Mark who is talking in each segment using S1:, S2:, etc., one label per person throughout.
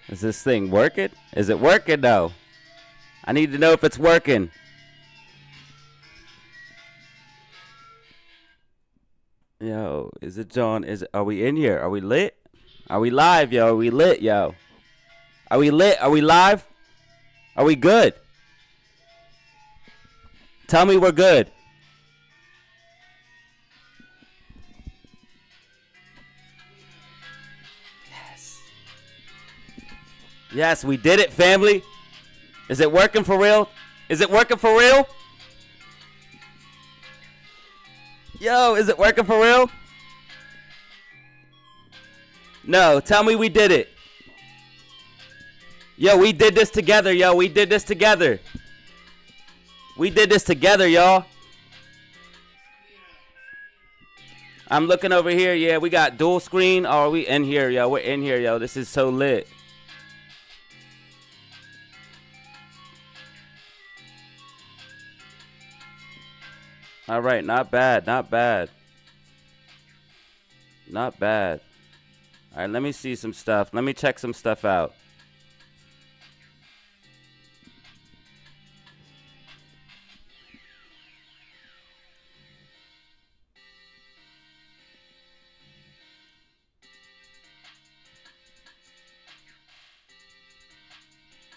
S1: Is this thing working? Is it working though? I need to know if it's working. Yo, is it John? Are we in here? Are we lit? Are we live, yo? Are we lit, yo? Are we lit? Are we live? Are we good? Tell me we're good. Yes. Yes, we did it, family. Is it working for real? Is it working for real? Yo, is it working for real? No, tell me we did it. Yo, we did this together, yo. We did this together. We did this together, y'all. I'm looking over here. Yeah, we got dual screen. Oh, are we in here, yo? We're in here, yo. This is so lit. All right, not bad, not bad. Not bad. All right, let me see some stuff. Let me check some stuff out.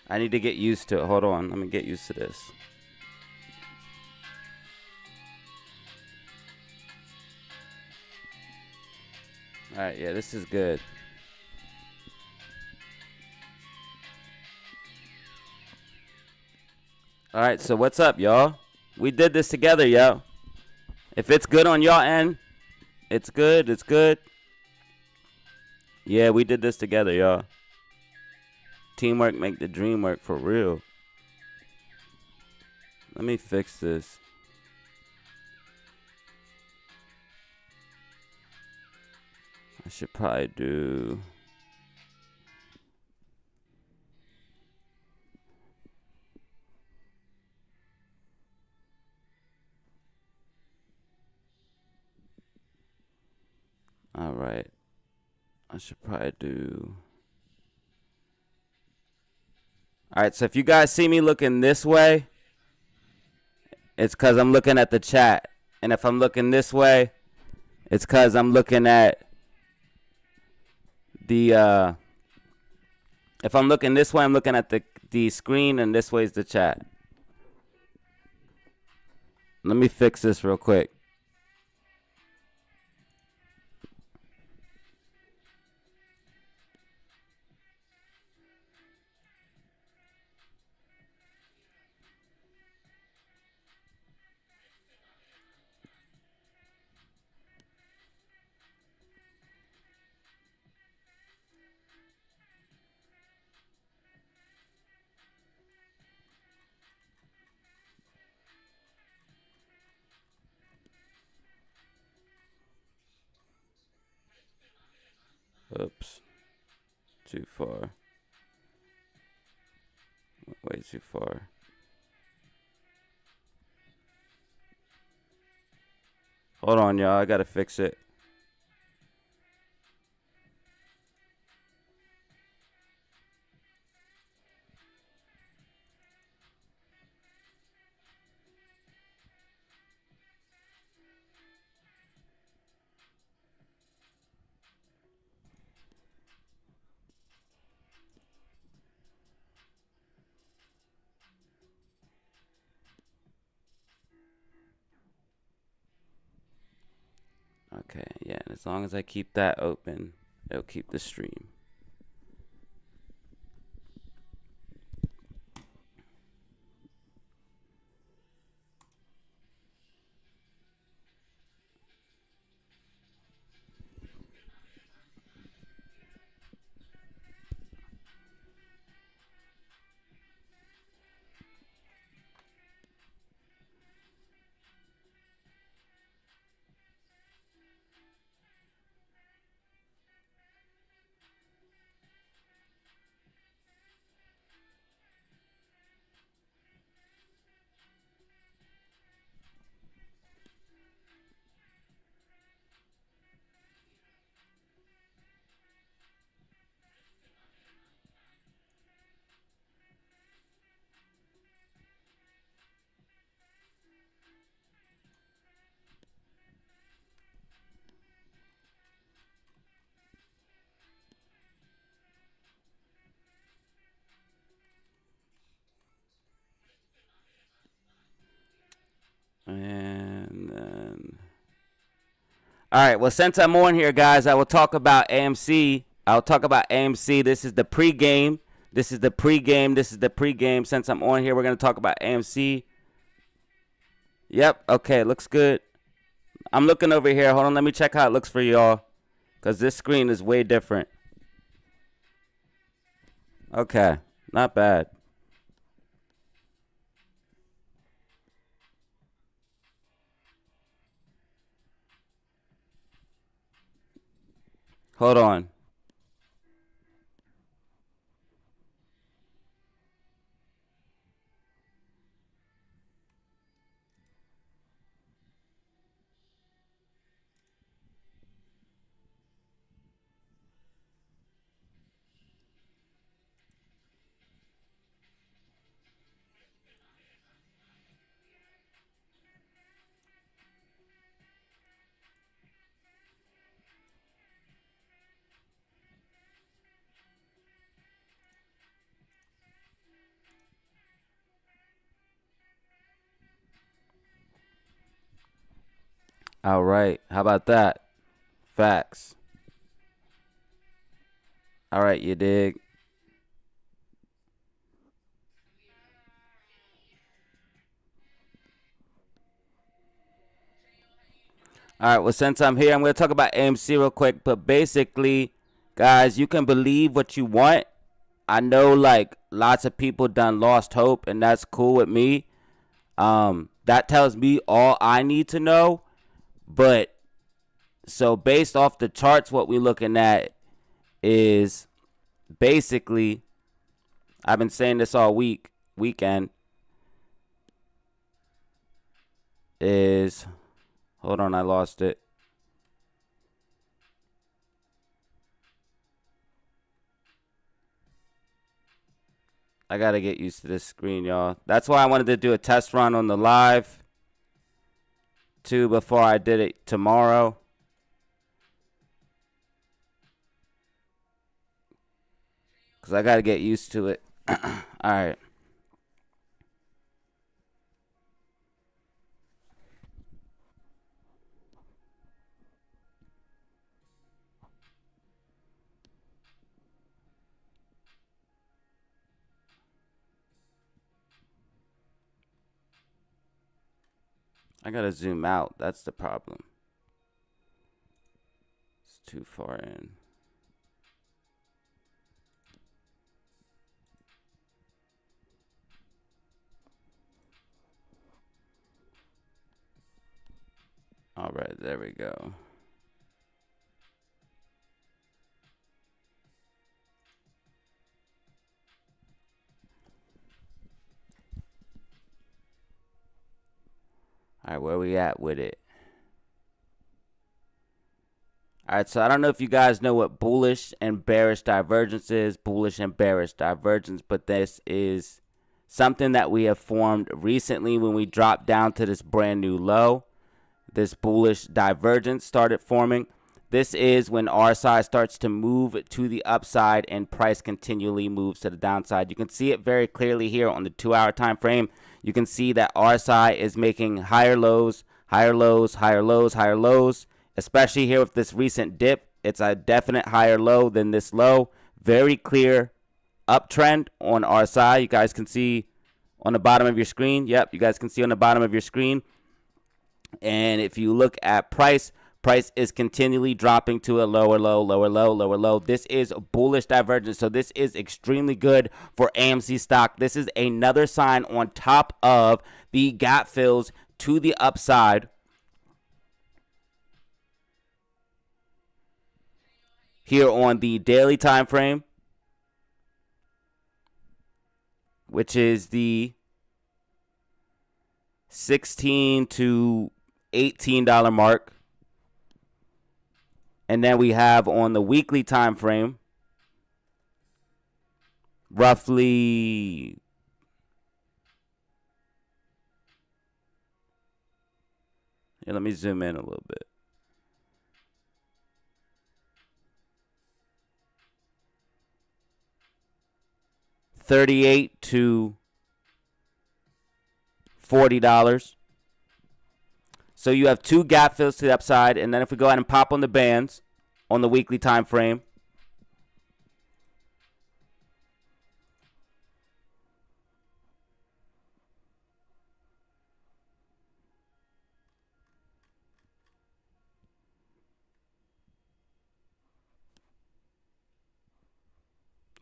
S1: I need to get used to it. Hold on, let me get used to this. All right, yeah, this is good. All right, so what's up, y'all? We did this together, yo. If it's good on y'all end, it's good, it's good. Yeah, we did this together, y'all. Teamwork make the dream work for real. Let me fix this. I should probably do... All right. I should probably do... All right, so if you guys see me looking this way, it's because I'm looking at the chat. And if I'm looking this way, it's because I'm looking at the... If I'm looking this way, I'm looking at the screen, and this way is the chat. Let me fix this real quick. Oops. Too far. Way too far. Hold on, y'all. I gotta fix it. Okay, yeah, and as long as I keep that open, it'll keep the stream. And then, all right. Well, since I'm on here, guys, I will talk about AMC. I'll talk about AMC. This is the pregame. This is the pregame. This is the pregame. Since I'm on here, we're going to talk about AMC. Yep. Okay. Looks good. I'm looking over here. Hold on. Let me check how it looks for y'all, because this screen is way different. Okay. Not bad. Hold on. All right. How about that? Facts. All right, you dig? All right, well, since I'm here, I'm going to talk about AMC real quick. But basically, guys, you can believe what you want. I know, like, lots of people done lost hope, and that's cool with me. That tells me all I need to know. But, so based off the charts, what we're looking at is basically, I've been saying this all weekend, is, hold on, I lost it. I got to get used to this screen, y'all. That's why I wanted to do a test run on the live, too, before I did it tomorrow. Because I got to get used to it. All right. I got to zoom out. That's the problem. It's too far in. All right, there we go. All right, where we at with it? All right, so I don't know if you guys know what bullish and bearish divergence is, bullish and bearish divergence, but this is something that we have formed recently when we dropped down to this brand new low. This bullish divergence started forming. This is when RSI starts to move to the upside and price continually moves to the downside. You can see it very clearly here on the 2-hour time frame. You can see that RSI is making higher lows, higher lows, higher lows, higher lows, especially here with this recent dip. It's a definite higher low than this low. Very clear uptrend on RSI. You guys can see on the bottom of your screen. Yep, you guys can see on the bottom of your screen. And if you look at price is continually dropping to a lower low, lower low, lower low. This is bullish divergence. So this is extremely good for AMC stock. This is another sign on top of the gap fills to the upside. Here on the daily time frame, which is the $16 to $18 mark. And then we have on the weekly time frame, roughly here, let me zoom in a little bit. $38 to $40. So you have 2 gap fills to the upside, and then if we go ahead and pop on the bands on the weekly time frame,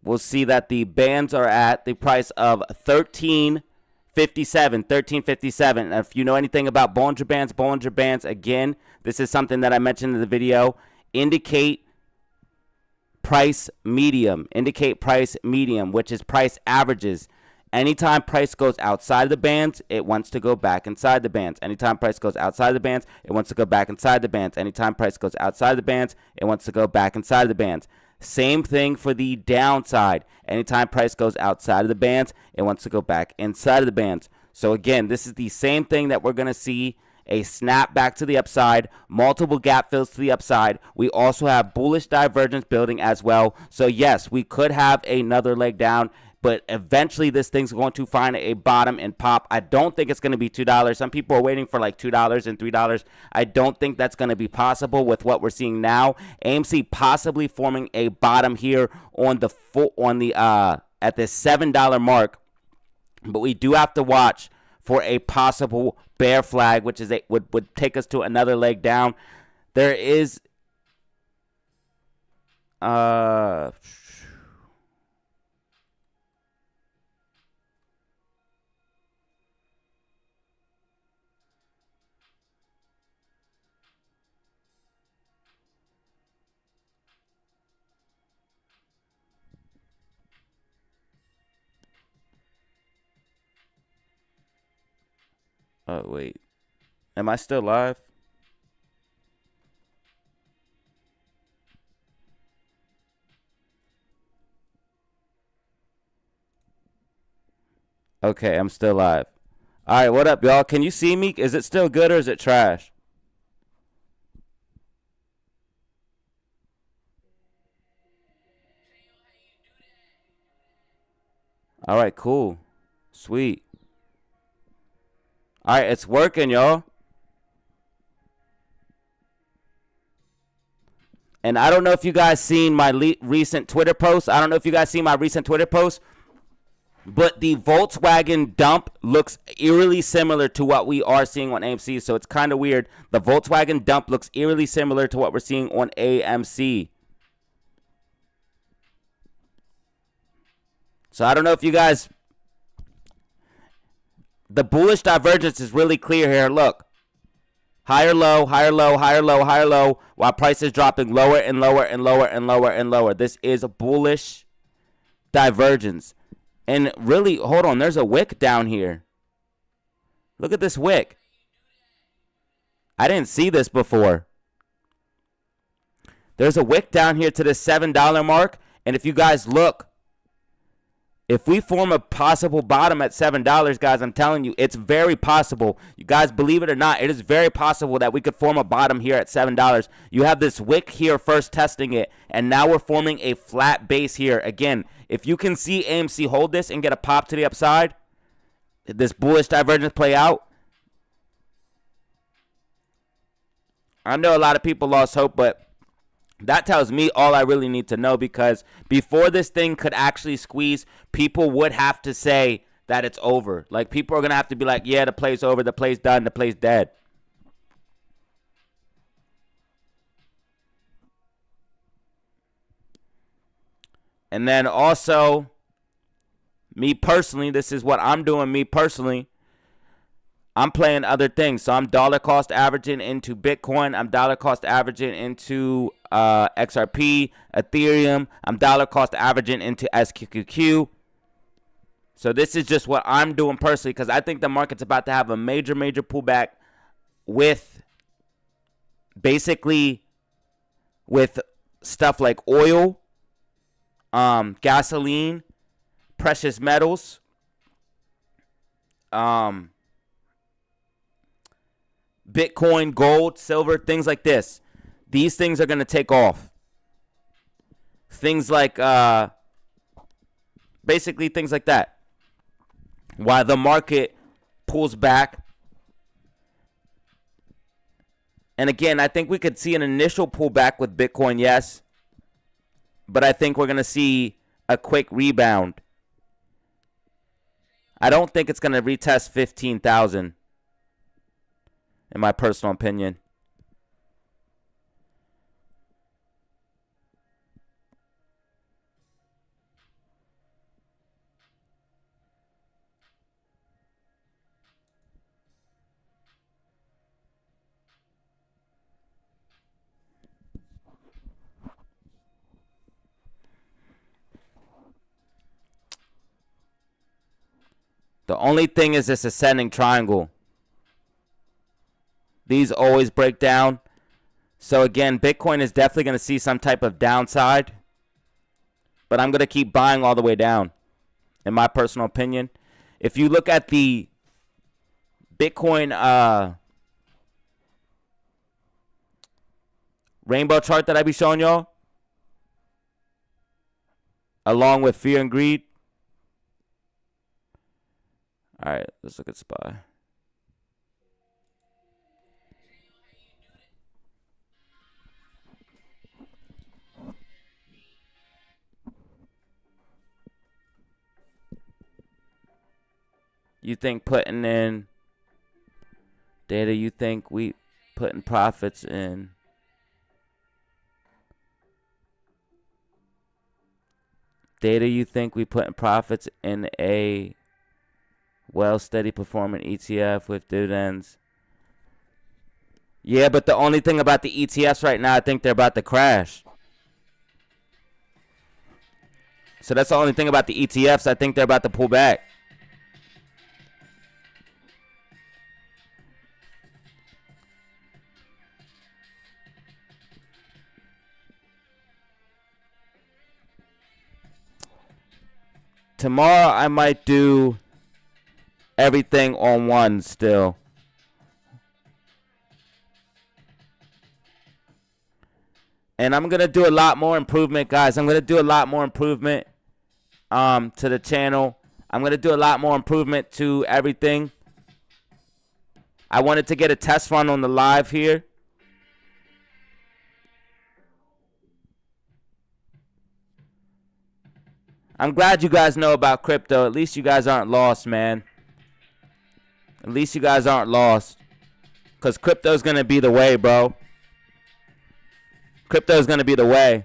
S1: we'll see that the bands are at the price of $13.57. And if you know anything about Bollinger Bands, again, this is something that I mentioned in the video. Indicate price medium, which is price averages. Anytime price goes outside the bands, it wants to go back inside the bands. Anytime price goes outside the bands, it wants to go back inside the bands. Anytime price goes outside the bands, it wants to go back inside the bands. Same thing for the downside. Anytime price goes outside of the bands, it wants to go back inside of the bands. So again, this is the same thing that we're going to see. A snap back to the upside, multiple gap fills to the upside. We also have bullish divergence building as well. So yes, we could have another leg down, but eventually this thing's going to find a bottom and pop. I don't think it's going to be $2. Some people are waiting for like $2 and $3. I don't think that's going to be possible with what we're seeing now. AMC possibly forming a bottom here on the at the $7 mark, but we do have to watch for a possible bear flag, which is would take us to another leg down. There is oh wait, am I still live? Okay, I'm still live. All right, what up, y'all? Can you see me? Is it still good or is it trash? All right, cool. Sweet. All right, it's working, y'all. And I don't know if you guys seen my recent Twitter post. But the Volkswagen dump looks eerily similar to what we are seeing on AMC. So it's kind of weird. The Volkswagen dump looks eerily similar to what we're seeing on AMC. So I don't know if you guys... The bullish divergence is really clear here. Look. Higher low, higher low, higher low, higher low, while price is dropping lower and lower and lower and lower and lower. This is a bullish divergence. And really, hold on, there's a wick down here. Look at this wick. I didn't see this before. There's a wick down here to the $7 mark. And if you guys look, if we form a possible bottom at $7, guys, I'm telling you, it's very possible. You guys believe it or not, it is very possible that we could form a bottom here at $7. You have this wick here first testing it, and now we're forming a flat base here. Again, if you can see AMC hold this and get a pop to the upside, this bullish divergence play out, I know a lot of people lost hope, but that tells me all I really need to know, because before this thing could actually squeeze, people would have to say that it's over. Like, people are going to have to be like, yeah, the play's over, the play's done, the play's dead. And then also, me personally, this is what I'm doing, me personally. I'm playing other things. So I'm dollar cost averaging into Bitcoin. I'm dollar cost averaging into XRP, Ethereum. I'm dollar cost averaging into SQQQ. So this is just what I'm doing personally, because I think the market's about to have a major, major pullback with basically with stuff like oil, gasoline, precious metals, Bitcoin, gold, silver, things like this. These things are going to take off. Things like, basically things like that. While the market pulls back And again, I think we could see an initial pullback with Bitcoin, yes. But I think we're going to see a quick rebound. I don't think it's going to retest 15,000, in my personal opinion. The only thing is this ascending triangle. These always break down. So again, Bitcoin is definitely going to see some type of downside. But I'm going to keep buying all the way down, in my personal opinion. If you look at the Bitcoin rainbow chart that I be showing y'all, along with fear and greed. All right, let's look at SPY. You think putting in data, you think we putting profits in data, you think we putting profits in a well steady performing ETF with dividends? Yeah, but the only thing about the ETFs right now, I think they're about to crash. So that's the only thing about the ETFs. I think they're about to pull back. Tomorrow I might do everything on one still. And I'm going to do a lot more improvement, guys. I'm going to do a lot more improvement to the channel. I'm going to do a lot more improvement to everything. I wanted to get a test run on the live here. I'm glad you guys know about crypto. At least you guys aren't lost, man. At least you guys aren't lost. Because crypto's going to be the way, bro. Crypto's going to be the way.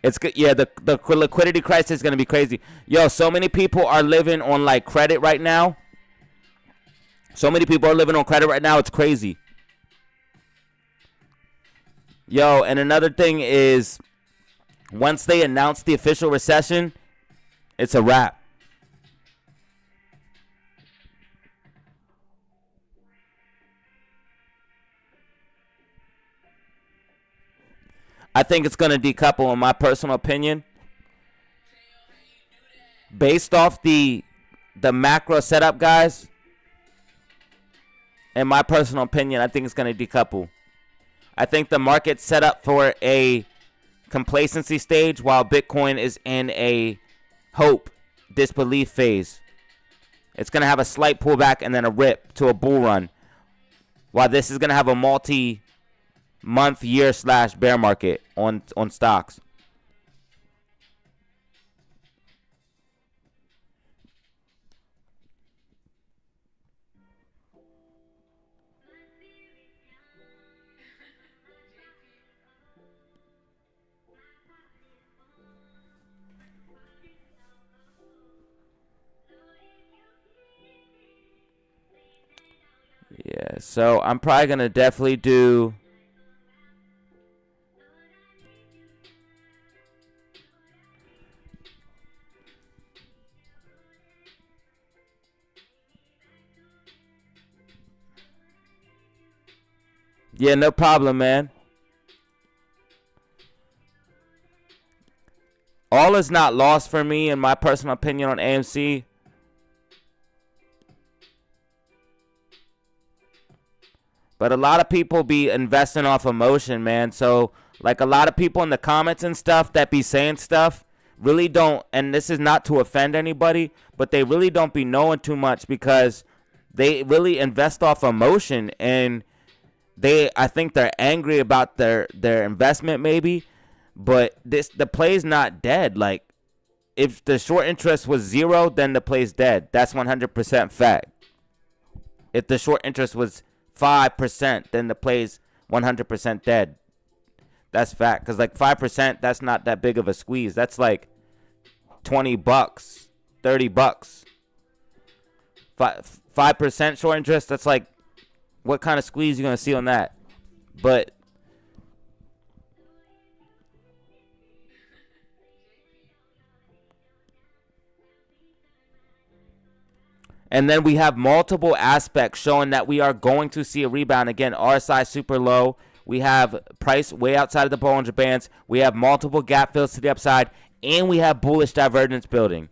S1: It's good. Yeah, the liquidity crisis is going to be crazy. Yo, so many people are living on, like, credit right now. So many people are living on credit right now. It's crazy. Yo, and another thing is, once they announce the official recession, it's a wrap. I think it's going to decouple, in my personal opinion. Based off the macro setup, guys, in my personal opinion, I think it's going to decouple. I think the market's set up for a complacency stage while Bitcoin is in a hope, disbelief phase. It's going to have a slight pullback and then a rip to a bull run. While this is going to have a multi-month, year/bear market on stocks. Yeah, so I'm probably going to definitely do... Yeah, no problem, man. All is not lost for me, in my personal opinion, on AMC. But a lot of people be investing off emotion, man. So, like, a lot of people in the comments and stuff that be saying stuff really don't, and this is not to offend anybody, but they really don't be knowing too much because they really invest off emotion, and I think they're angry about their investment maybe, but the play's not dead. Like, if the short interest was 0, then the play's dead. That's 100% fact. If the short interest was 5%, then the play's 100% dead. That's fact. Because, like, 5%, that's not that big of a squeeze. That's like $20, $30. 5% short interest, that's like, what kind of squeeze you going to see on that? But and then we have multiple aspects showing that we are going to see a rebound. Again, RSI super low. We have price way outside of the Bollinger Bands. We have multiple gap fills to the upside. And we have bullish divergence building.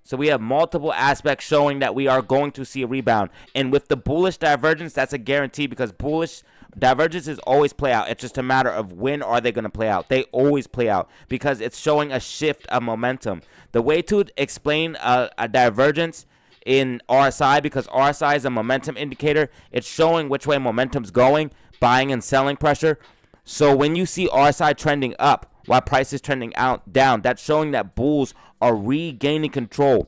S1: So we have multiple aspects showing that we are going to see a rebound. And with the bullish divergence, that's a guarantee, because bullish divergences always play out. It's just a matter of when are they going to play out. They always play out because it's showing a shift of momentum. The way to explain a divergence in RSI, because RSI is a momentum indicator, it's showing which way momentum's going, buying and selling pressure. So when you see RSI trending up while price is trending down, that's showing that bulls are regaining control.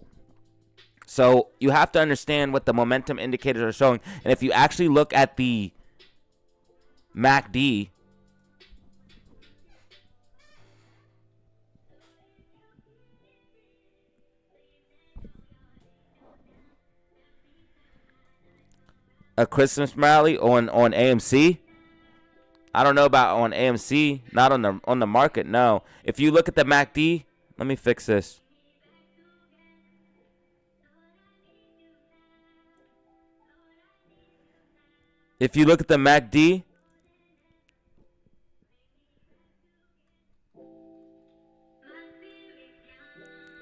S1: So you have to understand what the momentum indicators are showing. And if you actually look at the MACD, a Christmas rally on AMC. I don't know about on AMC, not on the market. No. If you look at the MACD, let me fix this. If you look at the MACD,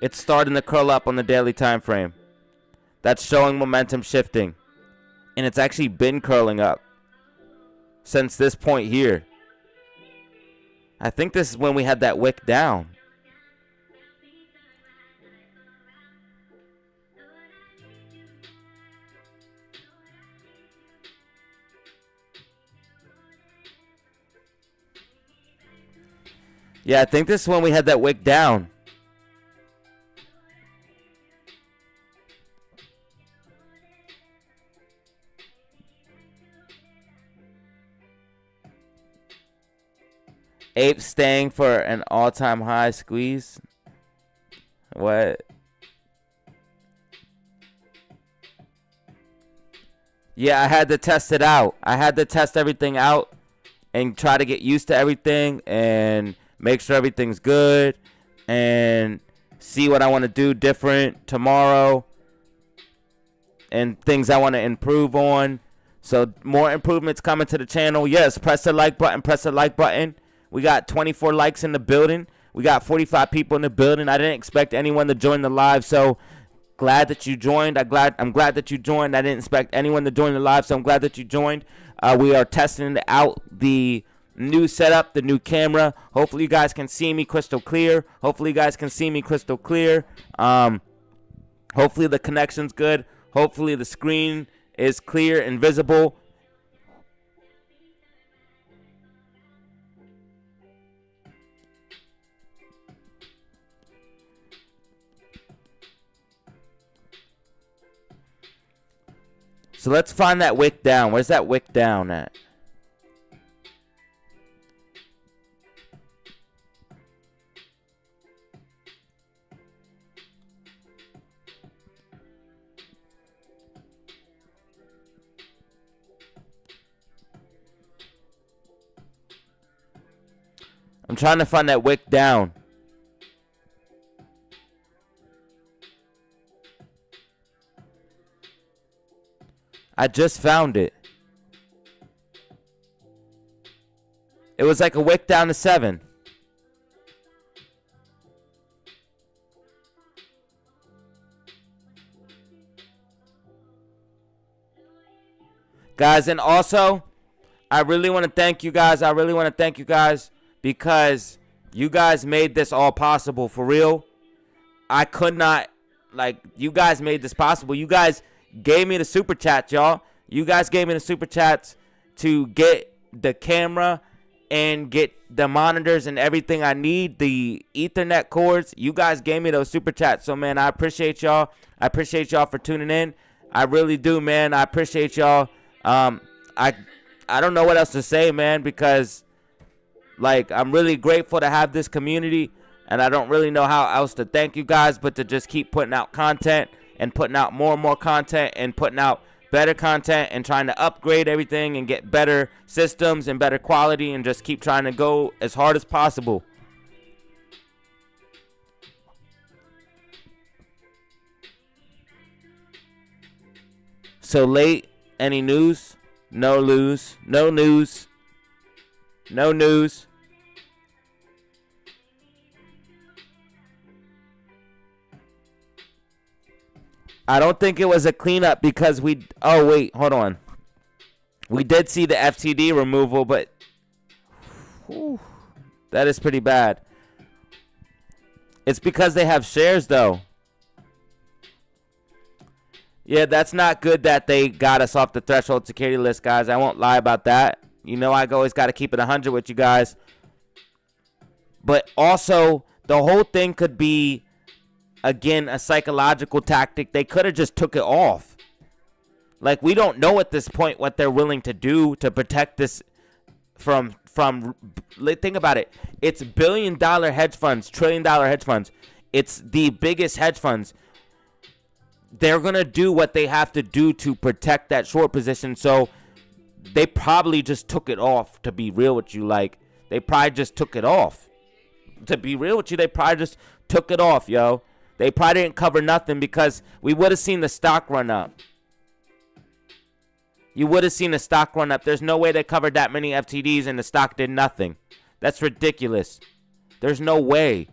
S1: it's starting to curl up on the daily time frame. That's showing momentum shifting. And it's actually been curling up since this point here. I think this is when we had that wick down. Yeah, I think this is when we had that wick down. Ape staying for an all-time high squeeze. What? Yeah, I had to test it out. I had to test everything out and try to get used to everything and make sure everything's good and see what I want to do different tomorrow and things I want to improve on. So more improvements coming to the channel. Yes, press the like button. Press the like button. We got 24 likes in the building. We got 45 people in the building. I didn't expect anyone to join the live, so glad that you joined. I'm glad that you joined. I didn't expect anyone to join the live, so I'm glad that you joined. We are testing out the new setup, the new camera. Hopefully you guys can see me crystal clear. Hopefully the connection's good. Hopefully the screen is clear and visible. So let's find that wick down. Where's that wick down at? I'm trying to find that wick down. I just found it. It was like a wick down to 7. Guys, and also, I really want to thank you guys. Because you guys made this all possible, for real. I could not, you guys made this possible. You guys gave me the super chats, y'all. You guys gave me the super chats. to get the camera and get the monitors and everything I need, the Ethernet cords. You guys gave me those super chats. So, man, I appreciate y'all. I appreciate y'all for tuning in. I really do, man. I appreciate y'all. I don't know what else to say, man, because, like, I'm really grateful to have this community, and I don't really know how else to thank you guys but to just keep putting out content and putting out more and more content and putting out better content and trying to upgrade everything and get better systems and better quality and just keep trying to go as hard as possible. So late, any news? No news. No news. No news. I don't think it was a cleanup because we... Oh, wait. Hold on. We did see the FTD removal, but... Whew, that is pretty bad. It's because they have shares, though. Yeah, that's not good that they got us off the threshold security list, guys. I won't lie about that. You know, I always got to keep it 100 with you guys. But also, the whole thing could be... Again, a psychological tactic. They could have just took it off. Like, we don't know at this point what they're willing to do to protect this from think about it. It's billion-dollar hedge funds, trillion-dollar hedge funds. It's the biggest hedge funds. They're going to do what they have to do to protect that short position. So they probably just took it off, to be real with you. Like, they probably just took it off. To be real with you, they probably just took it off, yo. They probably didn't cover nothing because we would have seen the stock run up. You would have seen the stock run up. There's no way they covered that many FTDs and the stock did nothing. That's ridiculous. There's no way.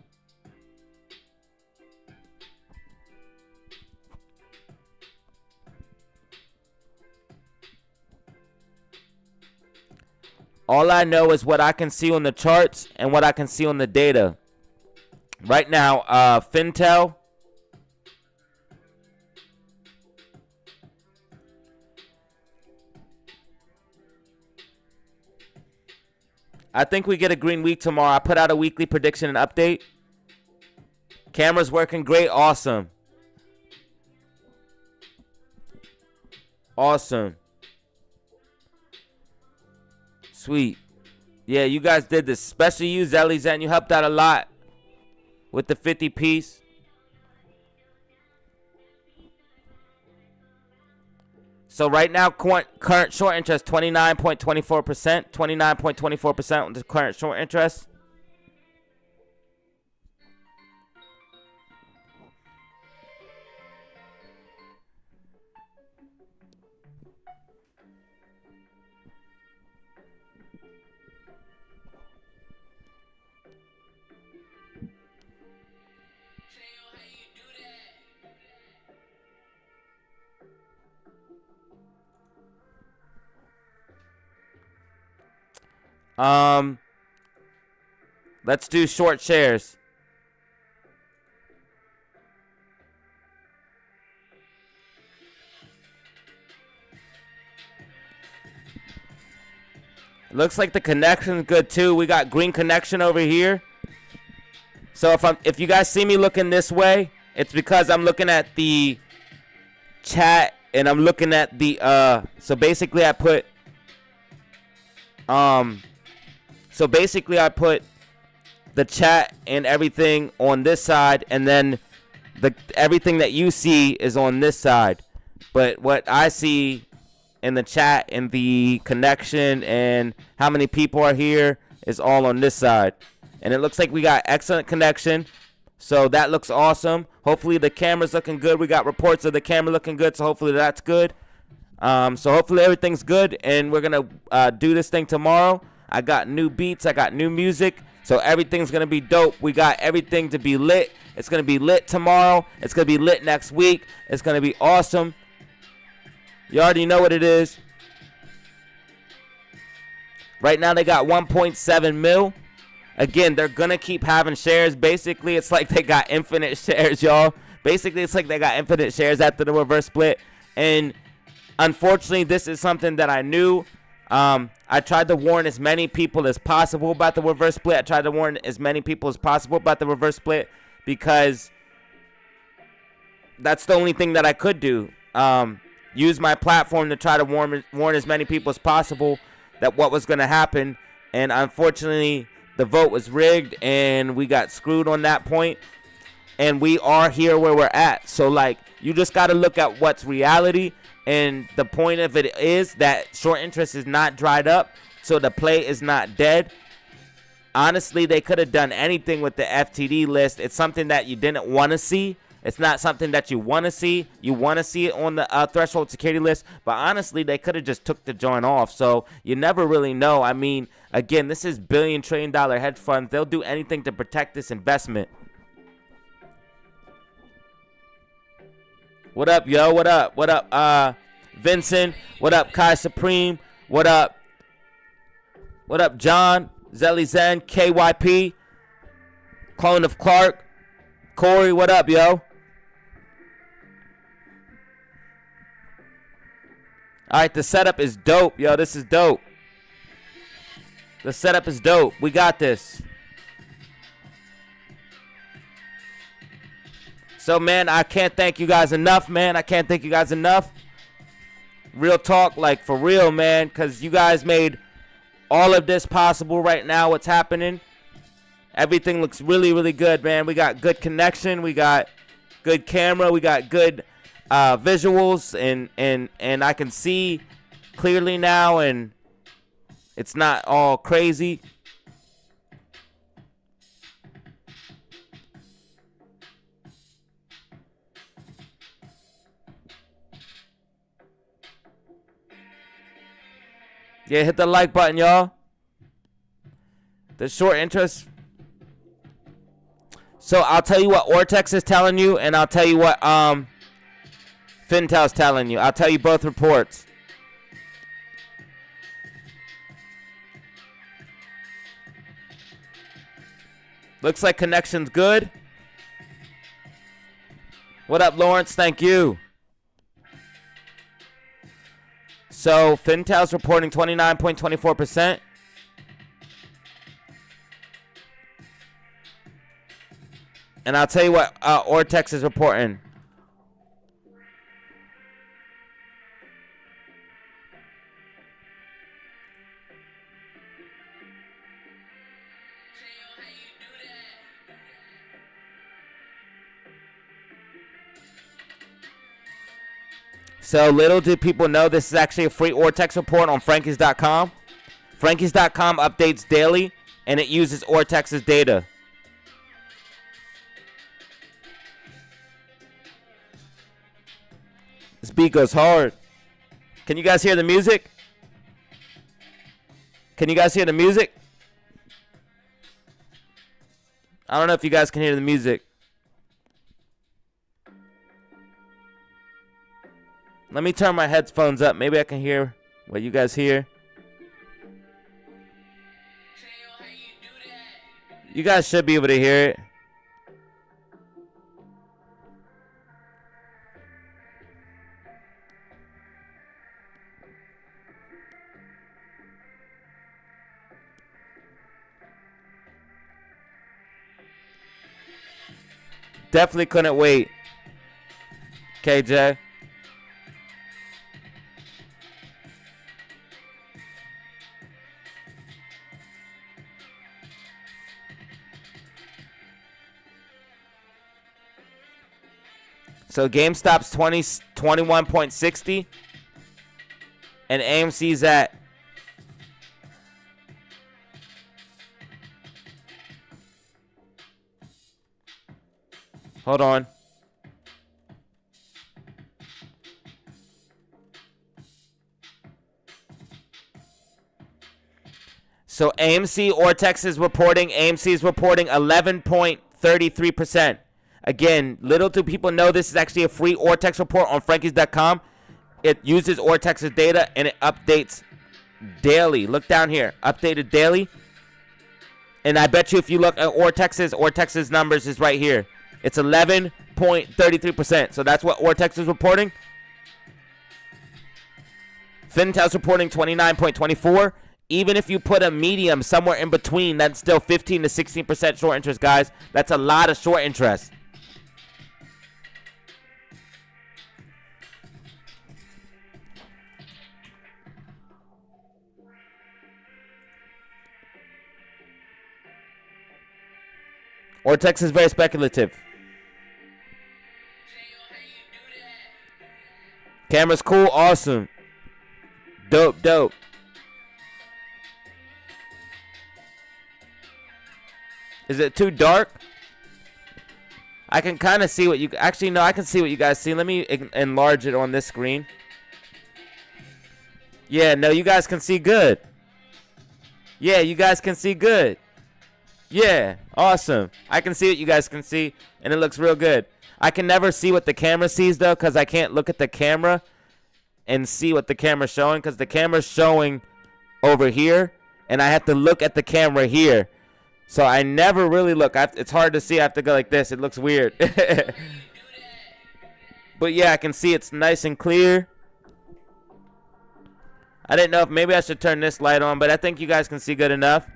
S1: All I know is what I can see on the charts and what I can see on the data. Right now, Fintel. I think we get a green week tomorrow. I put out a weekly prediction and update. Camera's working great. Awesome. Awesome. Sweet. Yeah, you guys did this. Especially you, Zelly Zen. You helped out a lot with the 50 piece. So right now, current short interest, 29.24%. 29.24% on the current short interest. Let's do short shares. Looks like the connection's good too. We got green connection over here. So if you guys see me looking this way, it's because I'm looking at the chat and I'm looking at the so basically I put the chat and everything on this side, and then everything that you see is on this side. But what I see in the chat and the connection and how many people are here is all on this side. And it looks like we got excellent connection. So that looks awesome. Hopefully the camera's looking good. We got reports of the camera looking good, so hopefully that's good. So hopefully everything's good, and we're going to do this thing tomorrow. I got new beats. I got new music. So everything's going to be dope. We got everything to be lit. It's going to be lit tomorrow. It's going to be lit next week. It's going to be awesome. You already know what it is. Right now they got 1.7 mil. Again, they're going to keep having shares. Basically, it's like they got infinite shares, y'all. Basically, it's like they got infinite shares after the reverse split. And unfortunately, this is something that I knew. I tried to warn as many people as possible about the reverse split. I tried to warn as many people as possible about the reverse split because that's the only thing that I could do. Use my platform to try to warn as many people as possible that what was going to happen. And unfortunately, the vote was rigged and we got screwed on that point. And we are here where we're at. So, like, you just got to look at what's reality. And the point of it is that short interest is not dried up. So the play is not dead. Honestly, they could have done anything with the FTD list. It's something that you didn't want to see. It's not something that you want to see. You want to see it on the threshold security list. But honestly, they could have just took the joint off. So you never really know. I mean, again, this is billion, $trillion hedge funds. They'll do anything to protect this investment. What up, yo? What up? What up, Vincent? What up, Kai Supreme? What up? What up, John? Zelly Zen, KYP, Clone of Clark, Corey, what up, yo? All right, the setup is dope, yo. This is dope. The setup is dope. We got this. So, man, I can't thank you guys enough, man. I can't thank you guys enough. Real talk, like, for real, man, because you guys made all of this possible right now. What's happening? Everything looks really, really good, man. We got good connection. We got good camera. We got good visuals, and I can see clearly now, and it's not all crazy. Yeah, hit the like button, y'all. The short interest. So I'll tell you what Ortex is telling you, and I'll tell you what Fintel's telling you. I'll tell you both reports. Looks like connection's good. What up, Lawrence? Thank you. So Fintel's reporting 29.24%. And I'll tell you what Ortex is reporting. So little do people know this is actually a free Ortex report on Frankies.com. Frankies.com updates daily, and it uses Ortex's data. This beat goes hard. Can you guys hear the music? Can you guys hear the music? I don't know if you guys can hear the music. Let me turn my headphones up. Maybe I can hear what you guys hear. You guys should be able to hear it. Definitely couldn't wait. KJ. So GameStop's 21.60 and AMC's at hold on. So AMC Ortex is reporting 11.33%. Again, little do people know this is actually a free Ortex report on Frankies.com. It uses Ortex's data and it updates daily. Look down here, updated daily. And I bet you if you look at Ortex's numbers is right here. It's 11.33%. So that's what Ortex is reporting. FinTel's reporting 29.24. Even if you put a medium somewhere in between, that's still 15 to 16% short interest, guys. That's a lot of short interest. Ortex is very speculative. Camera's cool, awesome. Dope, dope. Is it too dark? I can kind of see what you... Actually, no, I can see what you guys see. Let me enlarge it on this screen. Yeah, no, you guys can see good. Yeah, you guys can see good. Yeah, awesome. I can see what you guys can see, and it looks real good. I can never see what the camera sees, though, because I can't look at the camera and see what the camera's showing, because the camera's showing over here, and I have to look at the camera here. So I never really look. It's hard to see. I have to go like this. It looks weird. But, yeah, I can see it's nice and clear. I didn't know if maybe I should turn this light on, but I think you guys can see good enough.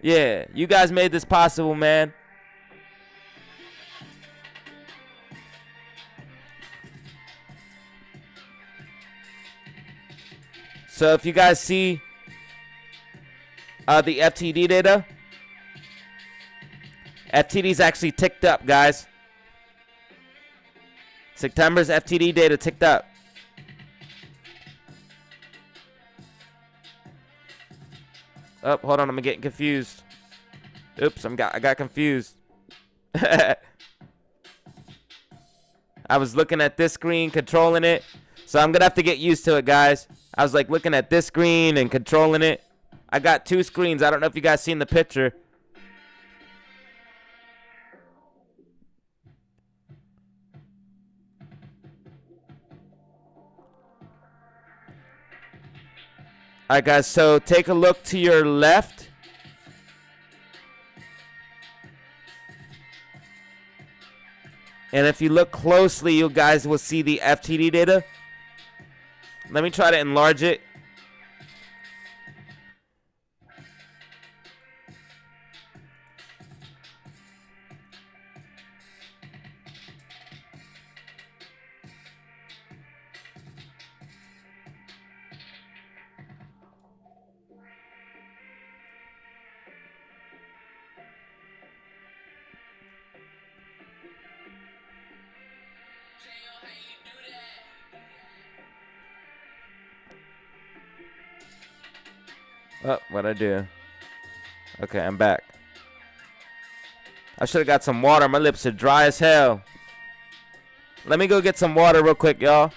S1: Yeah, you guys made this possible, man. So if you guys see the FTD data, FTD's actually ticked up, guys. September's FTD data ticked up. Oh, hold on, I'm getting confused. Oops, I got confused. I was looking at this screen, controlling it. So I'm gonna have to get used to it, guys. I was like looking at this screen and controlling it. I got two screens. I don't know if you guys seen the picture. Alright, guys, so take a look to your left. And if you look closely, you guys will see the FTD data. Let me try to enlarge it. Oh, what'd I do? Okay, I'm back. I should have got some water. My lips are dry as hell. Let me go get some water real quick, y'all.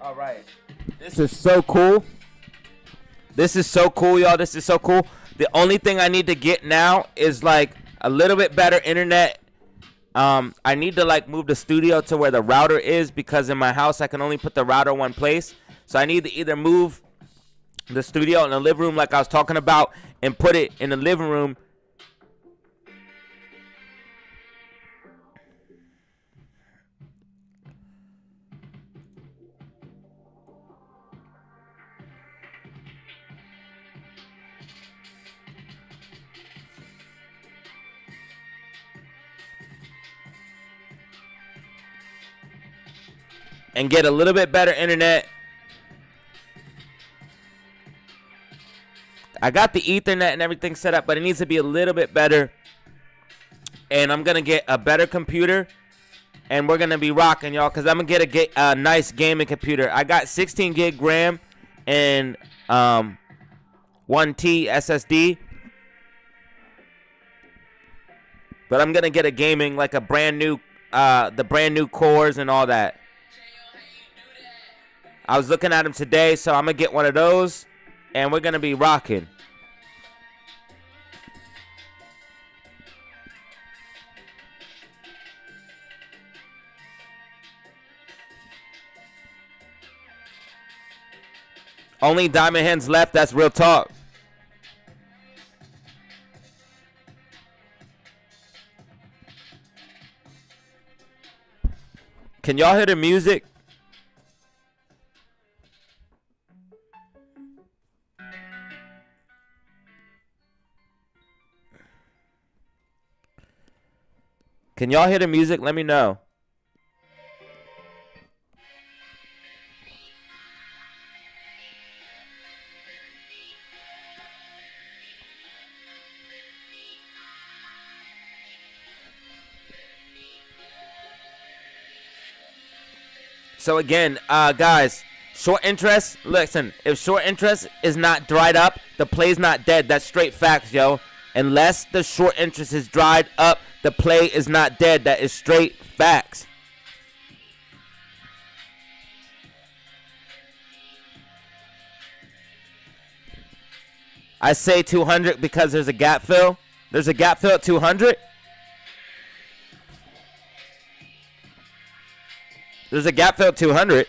S1: All right. This is so cool. This is so cool, y'all. This is so cool. The only thing I need to get now is like a little bit better internet. I need to like move the studio to where the router is, because in my house I can only put the router one place. So I need to either move the studio in the living room like I was talking about and put it in the living room. and get a little bit better internet. I got the Ethernet and everything set up, but it needs to be a little bit better. And I'm going to get a better computer. And we're going to be rocking, y'all, because I'm going to get a nice gaming computer. I got 16 gig RAM and 1 T SSD. But I'm going to get a gaming, like a brand new, the brand new cores and all that. I was looking at them today, so I'm going to get one of those. And we're going to be rocking. Only diamond hands left. That's real talk. Can y'all hear the music? Can y'all hear the music? Let me know. So again, guys, short interest, listen, if short interest is not dried up, the play's not dead. That's straight facts, yo. Unless the short interest is dried up, the play is not dead. That is straight facts. I say 200 because there's a gap fill. There's a gap fill at 200. There's a gap fill at 200.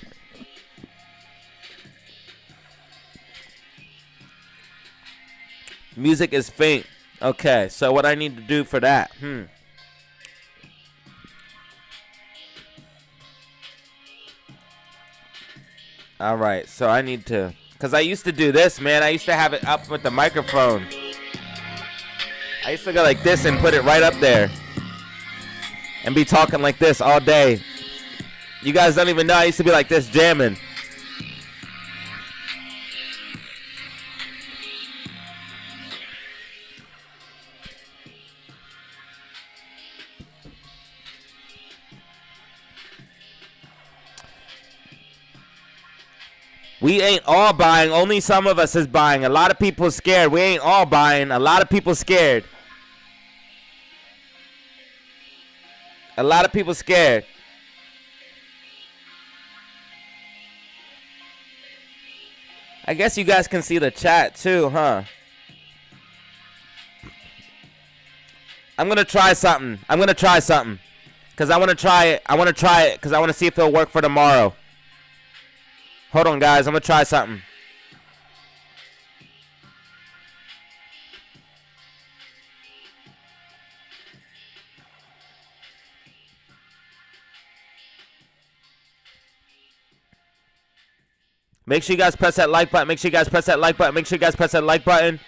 S1: Music is faint. Okay, so what I need to do for that? All right, so I need to, because I used to do this, man. I used to have it up with the microphone. I used to go like this and put it right up there and be talking like this all day. You guys don't even know I used to be like this jamming. We ain't all buying. Only some of us is buying. A lot of people scared. We ain't all buying. A lot of people scared. A lot of people scared. I guess you guys can see the chat too, huh? I'm going to try something. Because I want to try it. Because I want to see if it'll work for tomorrow. Hold on, guys. I'm going to try something. Make sure you guys press that like button. Make sure you guys press that like button. Make sure you guys press that like button.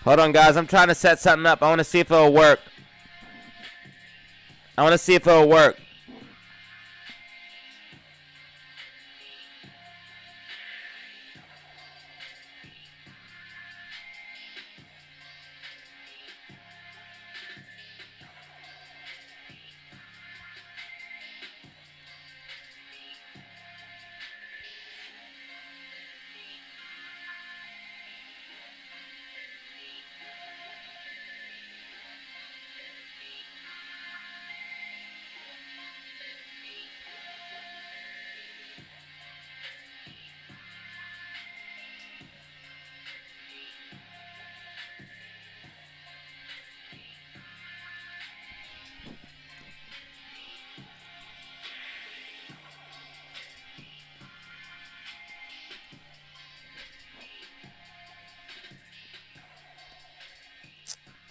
S1: Hold on, guys. I'm trying to set something up. I want to see if it'll work.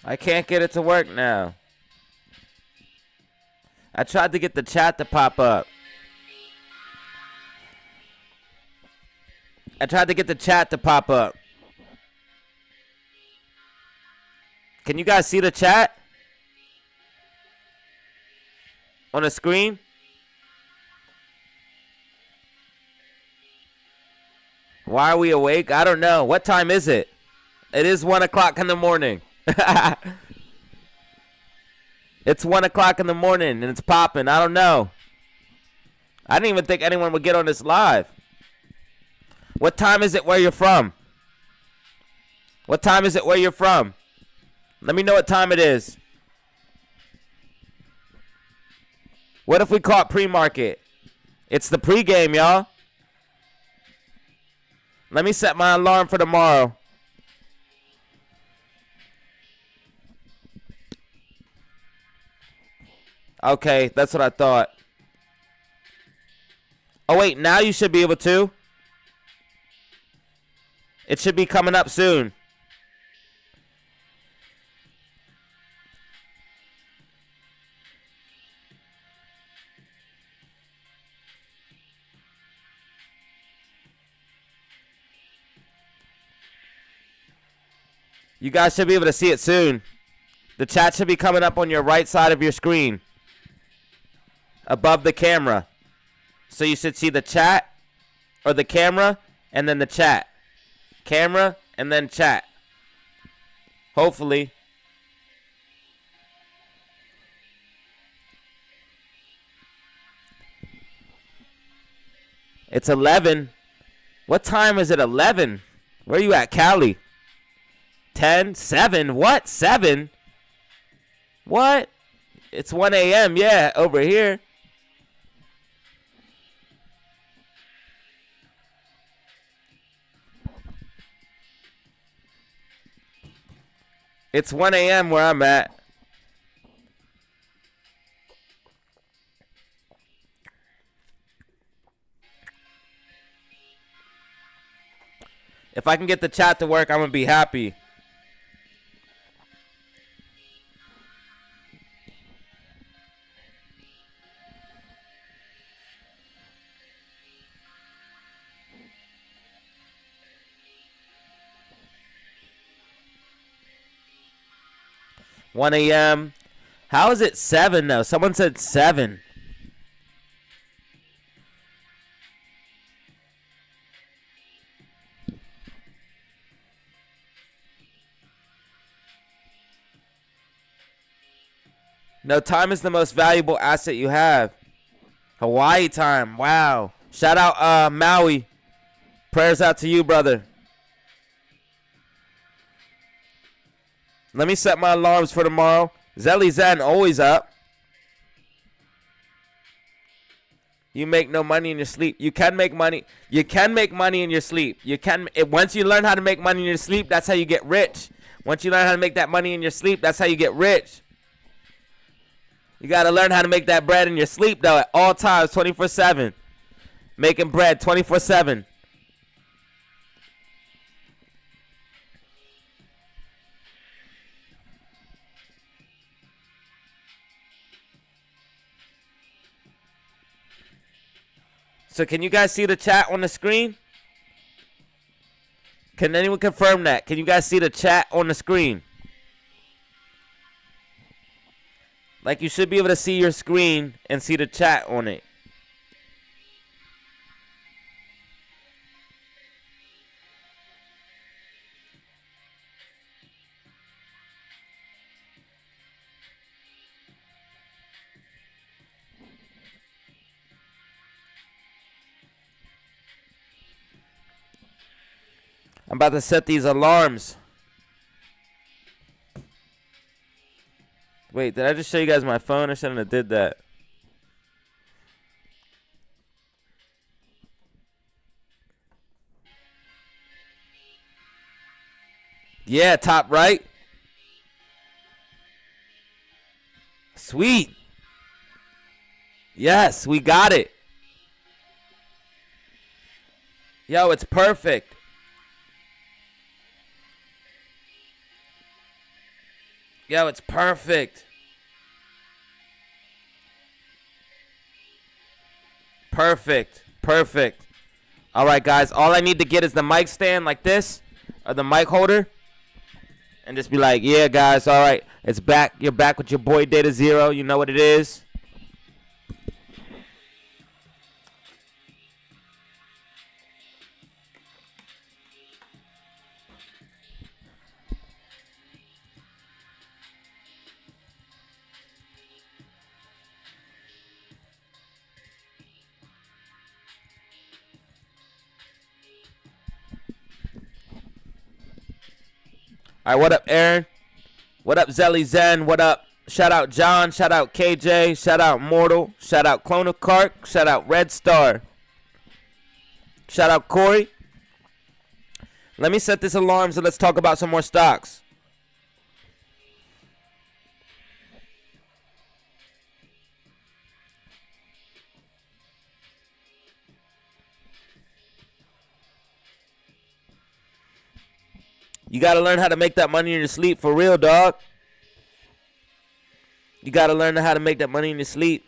S1: I can't get it to work now. I tried to get the chat to pop up. Can you guys see the chat on the screen? Why are we awake? I don't know. What time is it? It is 1 o'clock in the morning. It's 1 o'clock in the morning and it's popping. I don't know. I didn't even think anyone would get on this live. What time is it where you're from? What time is it where you're from? Let me know what time it is. What if we call it pre-market? It's the pre-game, y'all. Let me set my alarm for tomorrow. Okay, that's what I thought. Oh, wait, now you should be able to. It should be coming up soon. You guys should be able to see it soon. The chat should be coming up on your right side of your screen, above the camera. So you should see the chat, or the camera, and then the chat. Camera, and then chat. Hopefully. It's 11. What time is it? 11. Where are you at, Cali? 10, 7, what? 7? What? It's 1 a.m., yeah, over here. It's 1 a.m. where I'm at. If I can get the chat to work, I'm going to be happy. One a.m. How is it 7 though? Someone said 7. No, time is the most valuable asset you have. Hawaii time. Wow. Shout out Maui. Prayers out to you, brother. Let me set my alarms for tomorrow. Zelly Zen always up. You make no money in your sleep. You can make money. You can make money in your sleep. You can. Once you learn how to make money in your sleep, that's how you get rich. Once you learn how to make that money in your sleep, that's how you get rich. You got to learn how to make that bread in your sleep, though, at all times, 24/7. Making bread 24/7. So can you guys see the chat on the screen? Can anyone confirm that? Can you guys see the chat on the screen? Like, you should be able to see your screen and see the chat on it. I'm about to set these alarms. Wait, did I just show you guys my phone? I shouldn't have did that. Yeah, top right. Sweet. Yes, we got it. Yo, it's perfect. Yo, it's perfect. Perfect. Perfect. All right, guys. All I need to get is the mic stand like this, or the mic holder, and just be like, yeah, guys, all right, it's back. You're back with your boy DataZero. You know what it is. All right, what up, Aaron? What up, Zelly Zen? What up? Shout out John. Shout out KJ. Shout out Mortal. Shout out Clonakark. Shout out Red Star. Shout out Corey. Let me set this alarm so let's talk about some more stocks. You got to learn how to make that money in your sleep for real, dog. You got to learn how to make that money in your sleep.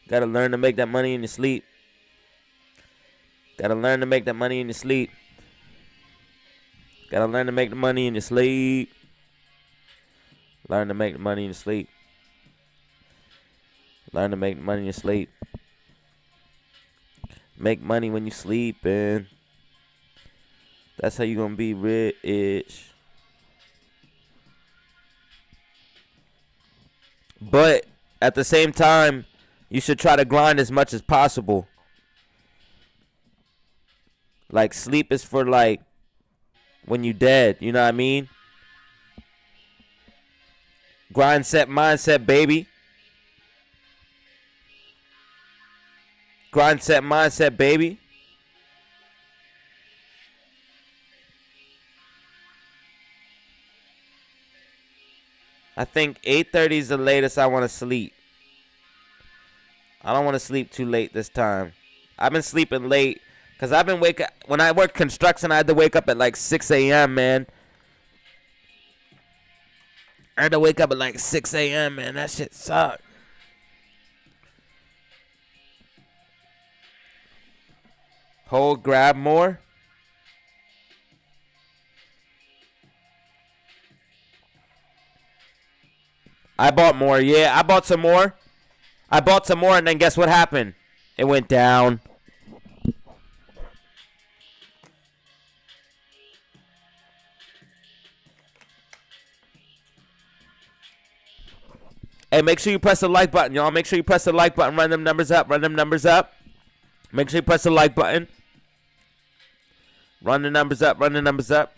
S1: You got to learn to make that money in your sleep. Got to learn to make that money in your sleep. Got to learn to make the money in your sleep. Learn to make the money in your sleep. Learn to make the money in your sleep. Make money when you sleeping. That's how you gonna be rich. But at the same time, you should try to grind as much as possible. Like, sleep is for, like, when you dead. You know what I mean? Grind set mindset, baby. Grind set mindset, baby. I think 8:30 is the latest I want to sleep. I don't want to sleep too late this time. I've been sleeping late because I've been waking up. When I worked construction, I had to wake up at like 6 a.m., man. I had to wake up at like 6 a.m., man. That shit sucked. Hold, grab more. I bought more. Yeah, I bought some more. I bought some more, and then guess what happened? It went down. Hey, make sure you press the like button, y'all. Make sure you press the like button. Run them numbers up. Run them numbers up. Make sure you press the like button. Run the numbers up. Run the numbers up.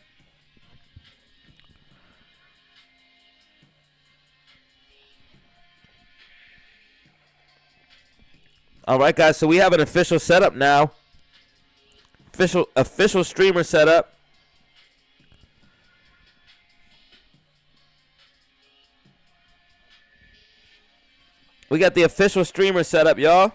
S1: All right, guys, so we have an official setup now. Official streamer setup. We got the official streamer setup, y'all.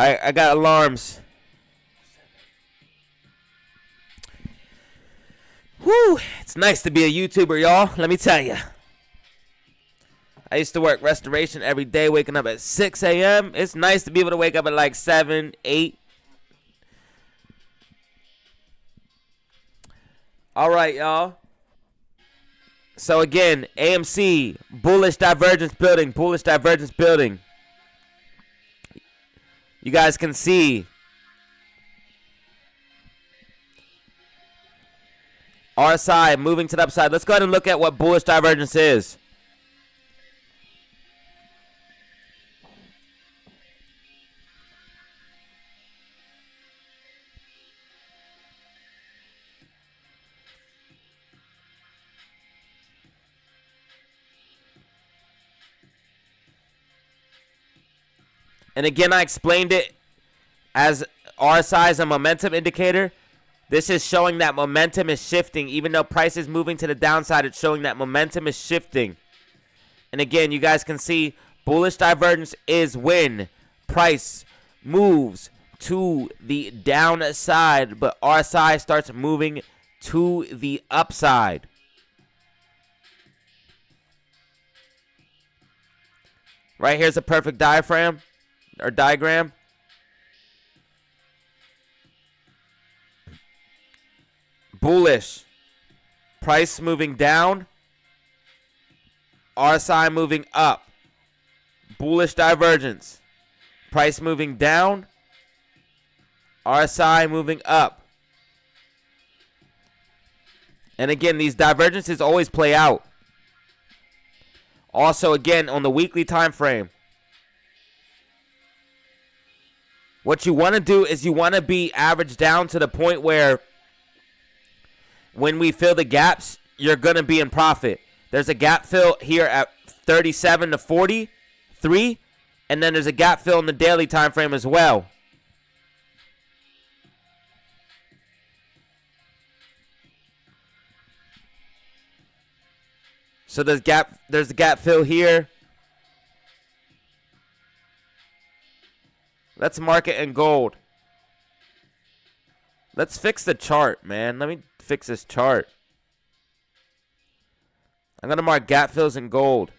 S1: I got alarms. Whew, it's nice to be a YouTuber, y'all. Let me tell you. I used to work restoration every day, waking up at 6 a.m. It's nice to be able to wake up at like 7, 8. All right, y'all. So again, AMC, bullish divergence building, bullish divergence building. You guys can see RSI moving to the upside. Let's go ahead and look at what bullish divergence is. And again, I explained it as RSI is a momentum indicator. This is showing that momentum is shifting. Even though price is moving to the downside, it's showing that momentum is shifting. And again, you guys can see bullish divergence is when price moves to the downside, but RSI starts moving to the upside. Right here's a perfect diagram. Bullish. Price moving down. RSI moving up. Bullish divergence. Price moving down. RSI moving up. And again, these divergences always play out. Also, again, on the weekly time frame, what you want to do is you want to be averaged down to the point where when we fill the gaps, you're going to be in profit. There's a gap fill here at 37 to 43, and then there's a gap fill in the daily time frame as well. So there's a gap fill here. Let's mark it in gold. Let's fix the chart, man. Let me fix this chart. I'm going to mark gap fills in gold.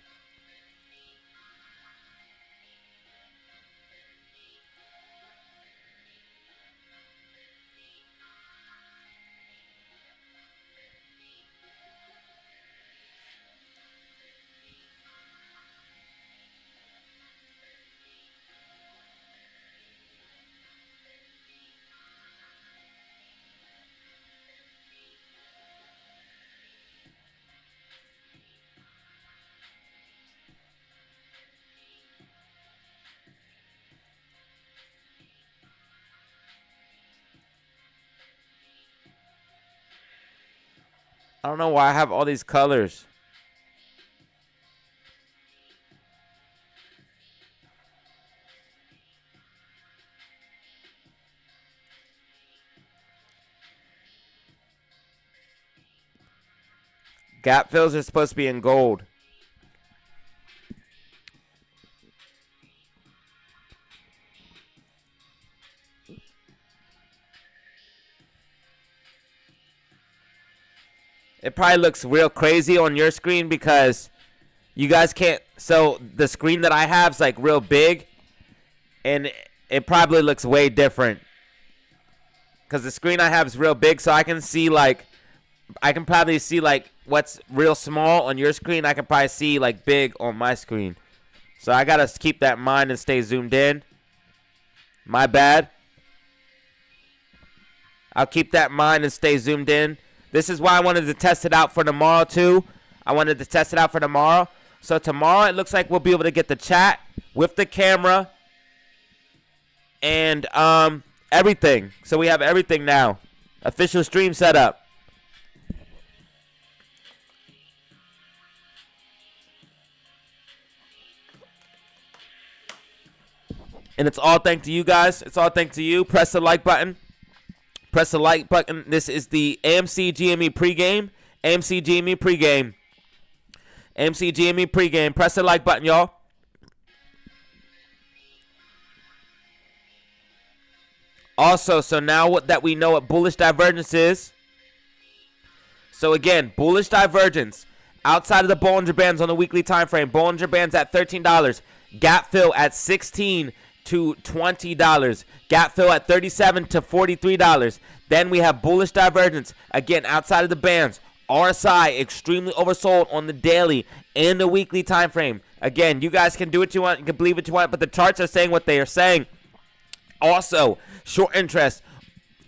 S1: I don't know why I have all these colors. Gap fills are supposed to be in gold. It probably looks real crazy on your screen because you guys can't. So the screen that I have is like real big, and it probably looks way different because the screen I have is real big. So I can see like, I can probably see like what's real small on your screen. I can probably see like big on my screen. So I gotta keep that in mind and stay zoomed in. My bad. I'll keep that in mind and stay zoomed in. This is why I wanted to test it out for tomorrow, too. I wanted to test it out for tomorrow. So tomorrow, it looks like we'll be able to get the chat with the camera and everything. So we have everything now. Official stream setup. And it's all thanks to you guys. It's all thanks to you. Press the like button. Press the like button. This is the AMC GME pregame. AMC GME pregame. AMC GME pregame. Press the like button, y'all. Also, so now that we know what bullish divergence is. So again, bullish divergence. Outside of the Bollinger Bands on the weekly time frame. Bollinger Bands at $13. Gap fill at $16 to $20. Gap fill at $37 to $43. Then we have bullish divergence. Again, outside of the bands. RSI extremely oversold on the daily and the weekly time frame. Again, you guys can do what you want. You can believe what you want. But the charts are saying what they are saying. Also, short interest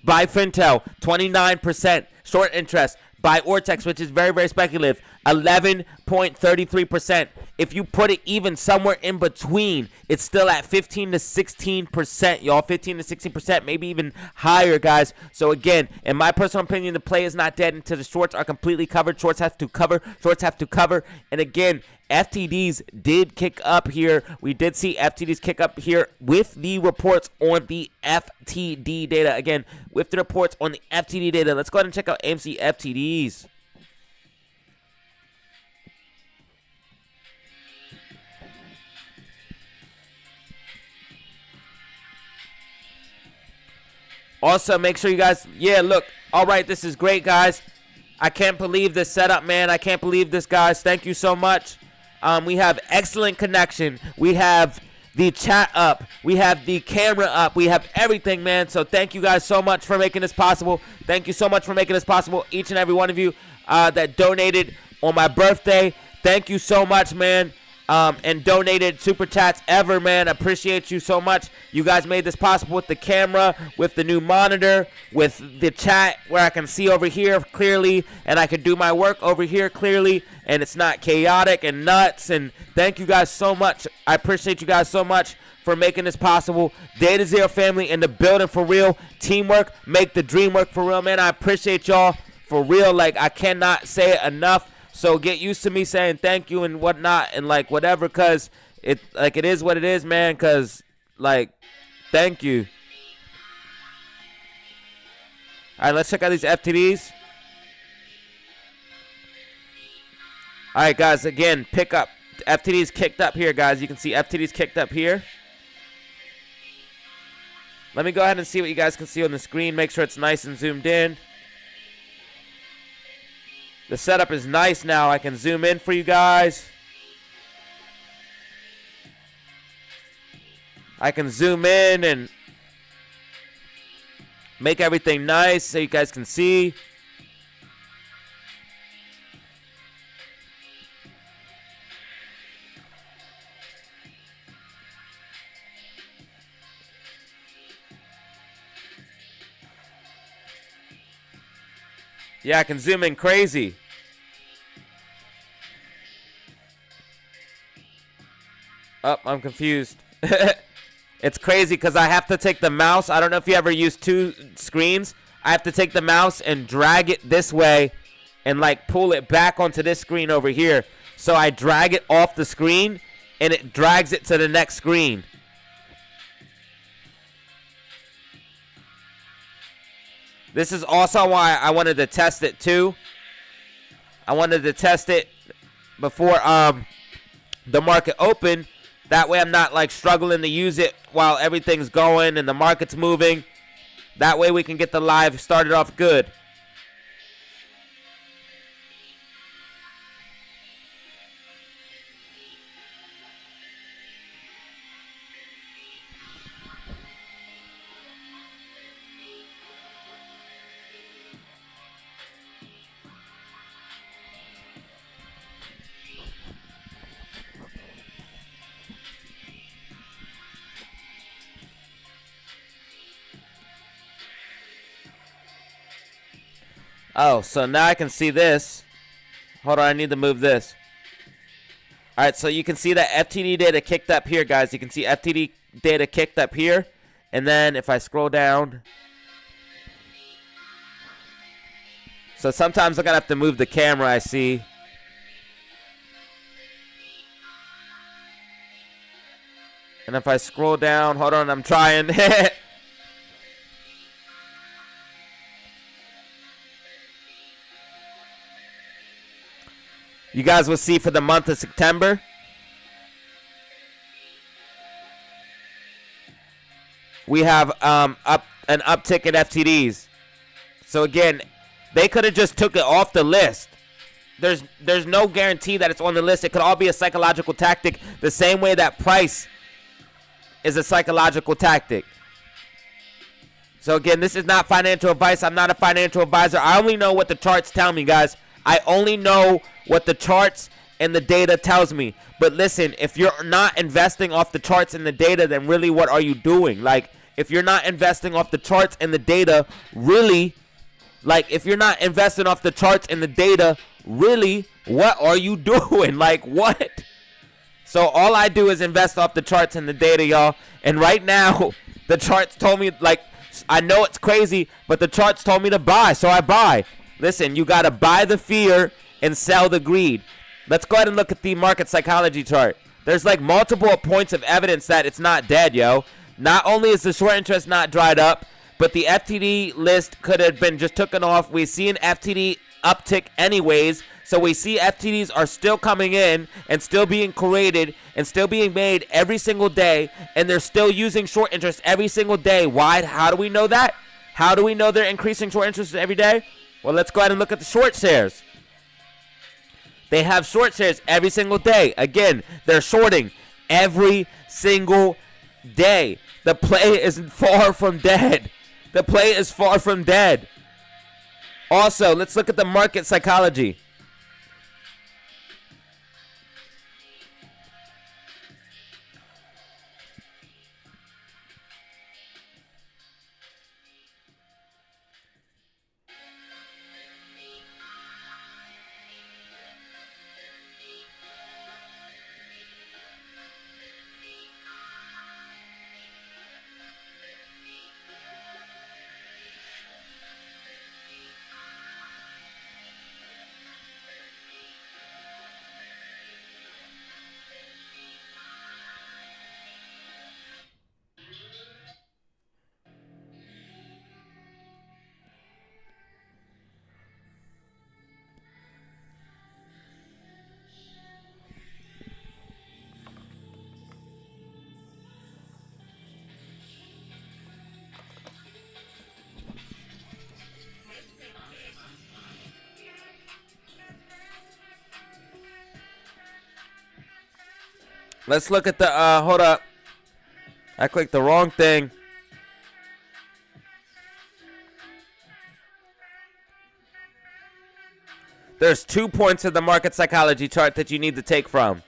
S1: by Fintel, 29%. Short interest by Ortex, which is very, very speculative, 11.33%. If you put it even somewhere in between, it's still at 15 to 16%, y'all. 15 to 16%, maybe even higher, guys. So again, in my personal opinion, the play is not dead until the shorts are completely covered. Shorts have to cover. Shorts have to cover. And again, FTDs did kick up here. We did see FTDs kick up here with the reports on the FTD data. Again, with the reports on the FTD data. Let's go ahead and check out AMC FTDs. Also, make sure you guys, look, all right, this is great, guys. I can't believe this setup, man. I can't believe this, guys. Thank you so much. We have excellent connection. We have the chat up. We have the camera up. We have everything, man. So thank you guys so much for making this possible. Thank you so much for making this possible, each and every one of you that donated on my birthday. Thank you so much, man. And donated super chats ever, man. Appreciate you so much. You guys made this possible with the camera, with the new monitor, with the chat where I can see over here clearly and I can do my work over here clearly and it's not chaotic and nuts. And thank you guys so much. I appreciate you guys so much for making this possible. DataZero family in the building for real. Teamwork, make the dream work for real, man. I appreciate y'all for real. Like, I cannot say it enough. So get used to me saying thank you and whatnot and like whatever, cause it is what it is, man. Cause like, thank you. All right, let's check out these FTDs. All right, guys. Again, pick up FTDs kicked up here, guys. You can see FTDs kicked up here. Let me go ahead and see what you guys can see on the screen. Make sure it's nice and zoomed in. The setup is nice now. I can zoom in for you guys. I can zoom in and make everything nice so you guys can see. Yeah, I can zoom in crazy. Oh, I'm confused. It's crazy because I have to take the mouse. I don't know if you ever use two screens. I have to take the mouse and drag it this way and like pull it back onto this screen over here. So I drag it off the screen and it drags it to the next screen. This is also why I wanted to test it too. I wanted to test it before the market opened. That way I'm not like struggling to use it while everything's going and the market's moving. That way we can get the live started off good. Oh, so now I can see this. Hold on, I need to move this. All right, so you can see that FTD data kicked up here, guys. You can see FTD data kicked up here. And then if I scroll down. So sometimes I'm going to have to move the camera, I see. And if I scroll down, hold on, I'm trying. You guys will see for the month of September. We have an uptick in FTDs. So again, they could have just took it off the list. There's no guarantee that it's on the list. It could all be a psychological tactic, the same way that price is a psychological tactic. So again, this is not financial advice. I'm not a financial advisor. I only know what the charts tell me, guys. I only know what the charts and the data tells me. But listen, if you're not investing off the charts and the data, then really what are you doing? Like, if you're not investing off the charts and the data, really, like, if you're not investing off the charts and the data, really, what are you doing? Like, what? So all I do is invest off the charts and the data, y'all. And right now, the charts told me, like, I know it's crazy, but the charts told me to buy, so I buy. Listen, you got to buy the fear and sell the greed. Let's go ahead and look at the market psychology chart. There's like multiple points of evidence that it's not dead, yo. Not only is the short interest not dried up, but the FTD list could have been just taken off. We see an FTD uptick anyways. So we see FTDs are still coming in and still being created and still being made every single day. And they're still using short interest every single day. Why? How do we know that? How do we know they're increasing short interest every day? Well, let's go ahead and look at the short shares. They have short shares every single day. Again, they're shorting every single day. The play is far from dead. The play is far from dead. Also, let's look at the market psychology. Let's look at the, hold up. I clicked the wrong thing. There's 2 points of the market psychology chart that you need to take from.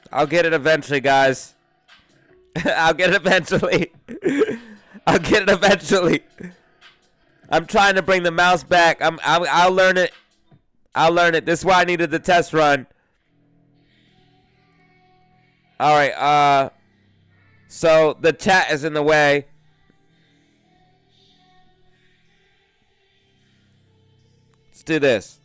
S1: I'll get it eventually, guys. I'll get it eventually. I'll get it eventually. I'm trying to bring the mouse back. I'll learn it. I'll learn it. This is why I needed the test run. All right. So the chat is in the way. Let's do this.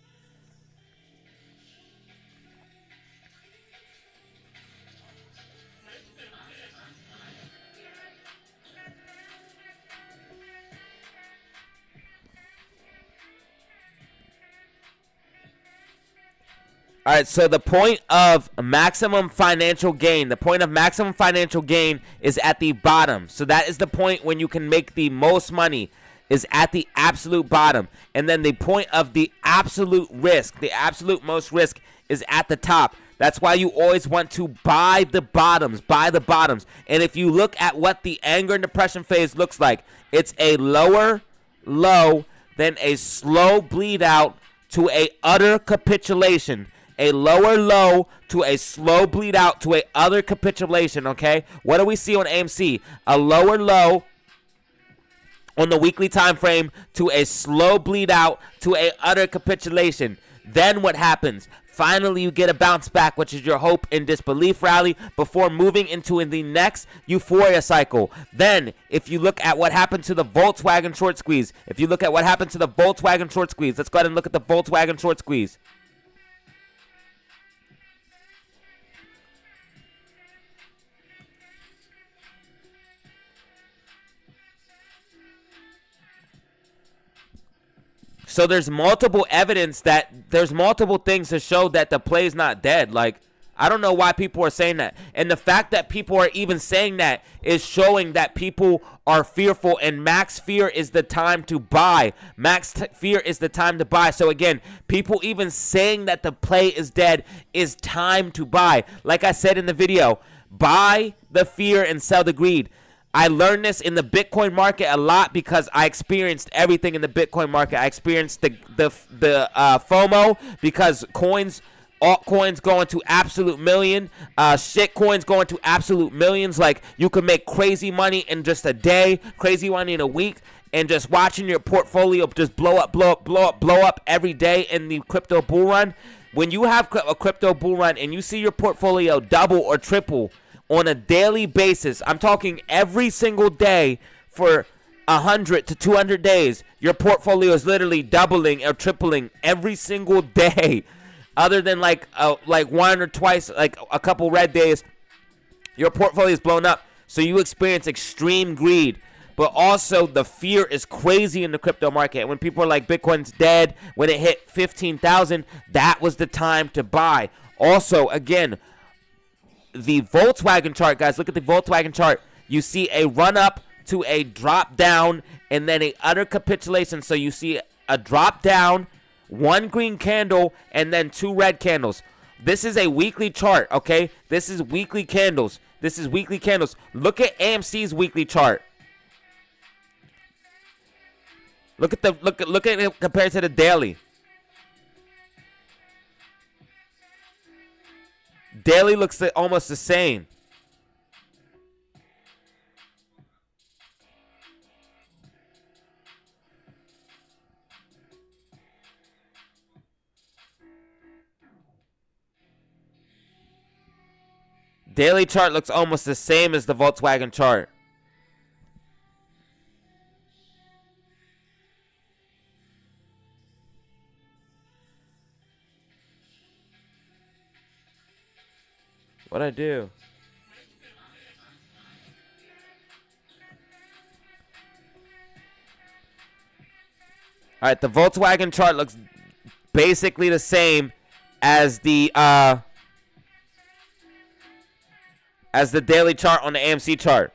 S1: All right, so the point of maximum financial gain, is at the bottom. So that is the point when you can make the most money, is at the absolute bottom. And then the point of the absolute risk, the absolute most risk, is at the top. That's why you always want to buy the bottoms, And if you look at what the anger and depression phase looks like, it's a lower low, then a slow bleed out to a utter capitulation. A lower low to a slow bleed out to a utter capitulation, okay? What do we see on AMC? A lower low on the weekly time frame to a slow bleed out to a utter capitulation. Then what happens? Finally, you get a bounce back, which is your hope and disbelief rally before moving into the next euphoria cycle. Then, if you look at what happened to the Volkswagen short squeeze, let's go ahead and look at the Volkswagen short squeeze.
S2: So there's multiple evidence that there's multiple things to show that the play is not dead. Like, I don't know why people are saying that. And the fact that people are even saying that is showing that people are fearful, and max fear is the time to buy. Fear is the time to buy. So again, people even saying that the play is dead is time to buy. Like I said in the video, buy the fear and sell the greed. I learned this in the Bitcoin market a lot because I experienced everything in the Bitcoin market. I experienced the FOMO because altcoins going to absolute million, shit coins going to absolute millions. Like, you can make crazy money in just a day, crazy money in a week, and just watching your portfolio just blow up every day in the crypto bull run. When you have a crypto bull run and you see your portfolio double or triple on a daily basis, I'm talking every single day for 100 to 200 days, your portfolio is literally doubling or tripling every single day. Other than like one or twice, like a couple red days, your portfolio is blown up. So you experience extreme greed. But also the fear is crazy in the crypto market. When people are like, Bitcoin's dead, when it hit 15,000, that was the time to buy. Also, again, the Volkswagen chart, guys, look at the Volkswagen chart. You see a run up to a drop down and then a utter capitulation. So you see a drop down, one green candle, and then two red candles. This is a weekly chart, okay? This is weekly candles. This is weekly candles. Look at AMC's weekly chart. Look at it compared to the daily. Daily looks almost the same. Daily chart looks almost the same as the Volkswagen chart. What'd I do? All right, the Volkswagen chart looks basically the same as the daily chart on the AMC chart.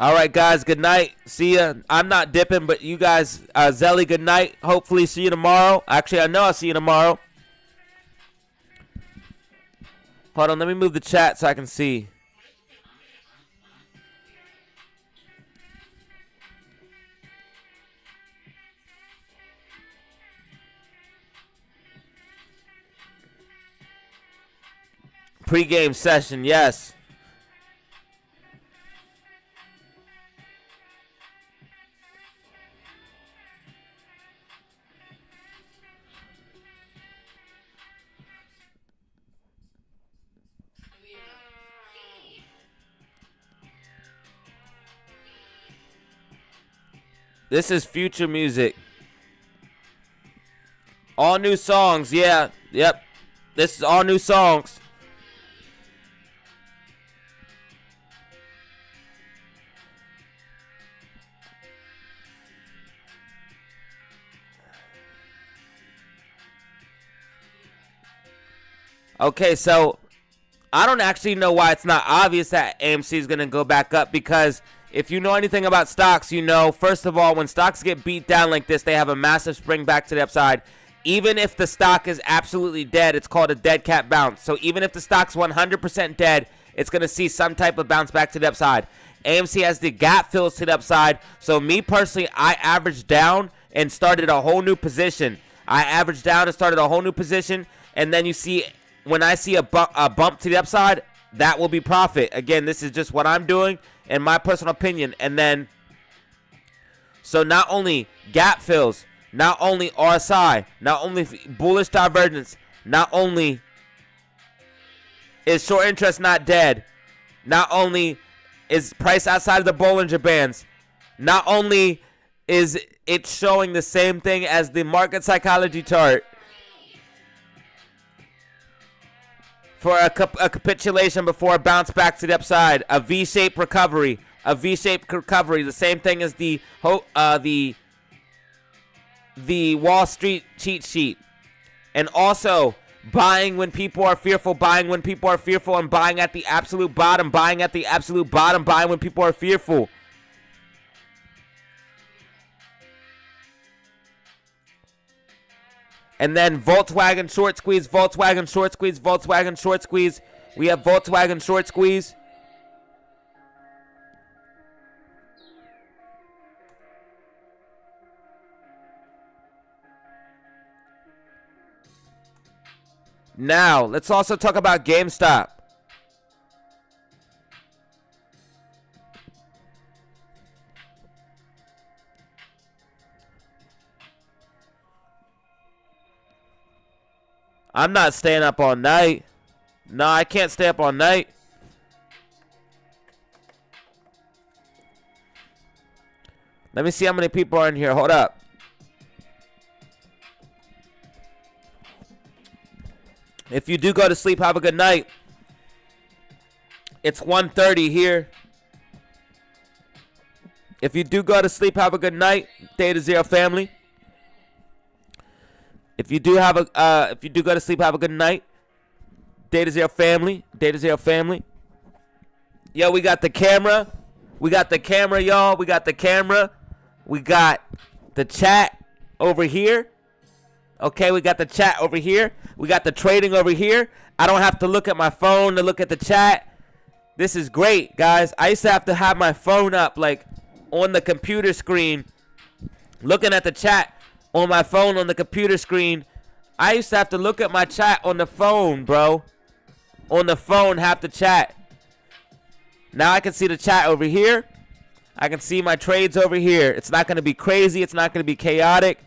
S2: All right, guys, good night. See ya. I'm not dipping, but you guys, Zelly, good night. Hopefully see you tomorrow. Actually, I know I'll see you tomorrow. Hold on, let me move the chat so I can see. Pre-game session, yes. This is future music. All new songs, yeah. Yep. This is all new songs. Okay, so I don't actually know why it's not obvious that AMC is going to go back up, because if you know anything about stocks, you know, first of all, when stocks get beat down like this, they have a massive spring back to the upside. Even if the stock is absolutely dead, it's called a dead cat bounce. So even if the stock's 100% dead, it's going to see some type of bounce back to the upside. AMC has the gap fills to the upside. So me personally, I averaged down and started a whole new position. And then you see, when I see a bump to the upside, that will be profit. Again, this is just what I'm doing in my personal opinion. And then, so not only gap fills, not only RSI, not only bullish divergence, not only is short interest not dead, Not only is price outside of the Bollinger Bands, not only is it showing the same thing as the market psychology chart for a capitulation before a bounce back to the upside, a V-shaped recovery, the same thing as the Wall Street cheat sheet. And also buying when people are fearful, and buying at the absolute bottom, buying when people are fearful. And then Volkswagen short squeeze. We have Volkswagen short squeeze. Now, let's also talk about GameStop. I'm not staying up all night. No, I can't stay up all night. Let me see how many people are in here. Hold up. If you do go to sleep, have a good night. It's 1:30 here. If you do go to sleep, have a good night, DataZero family. If you do go to sleep, have a good night, DataZero family. Yo, we got the camera. Y'all. We got the camera. We got the chat over here. Okay, we got the chat over here. We got the trading over here. I don't have to look at my phone to look at the chat. This is great, guys. I used to have to have my phone up, like, on the computer screen, looking at the chat on my phone on the computer screen. I used to have to look at my chat on the phone, bro. On the phone, have to chat. Now I can see the chat over here. I can see my trades over here. It's not going to be crazy. It's not going to be chaotic.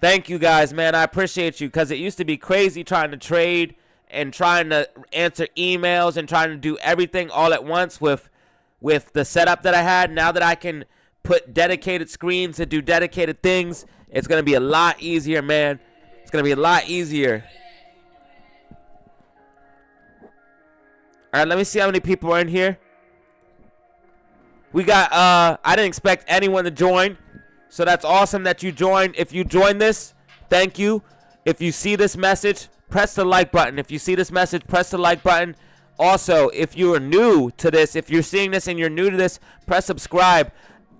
S2: Thank you, guys, man. I appreciate you, because it used to be crazy trying to trade and trying to answer emails and trying to do everything all at once with the setup that I had. Now that I can put dedicated screens to do dedicated things, it's going to be a lot easier, man. It's going to be a lot easier. All right, let me see how many people are in here. We got, I didn't expect anyone to join, so that's awesome that you joined. If you joined this, thank you. If you see this message, press the like button. Press the like button. Also, if you are new to this, if you're seeing this and you're new to this, press subscribe.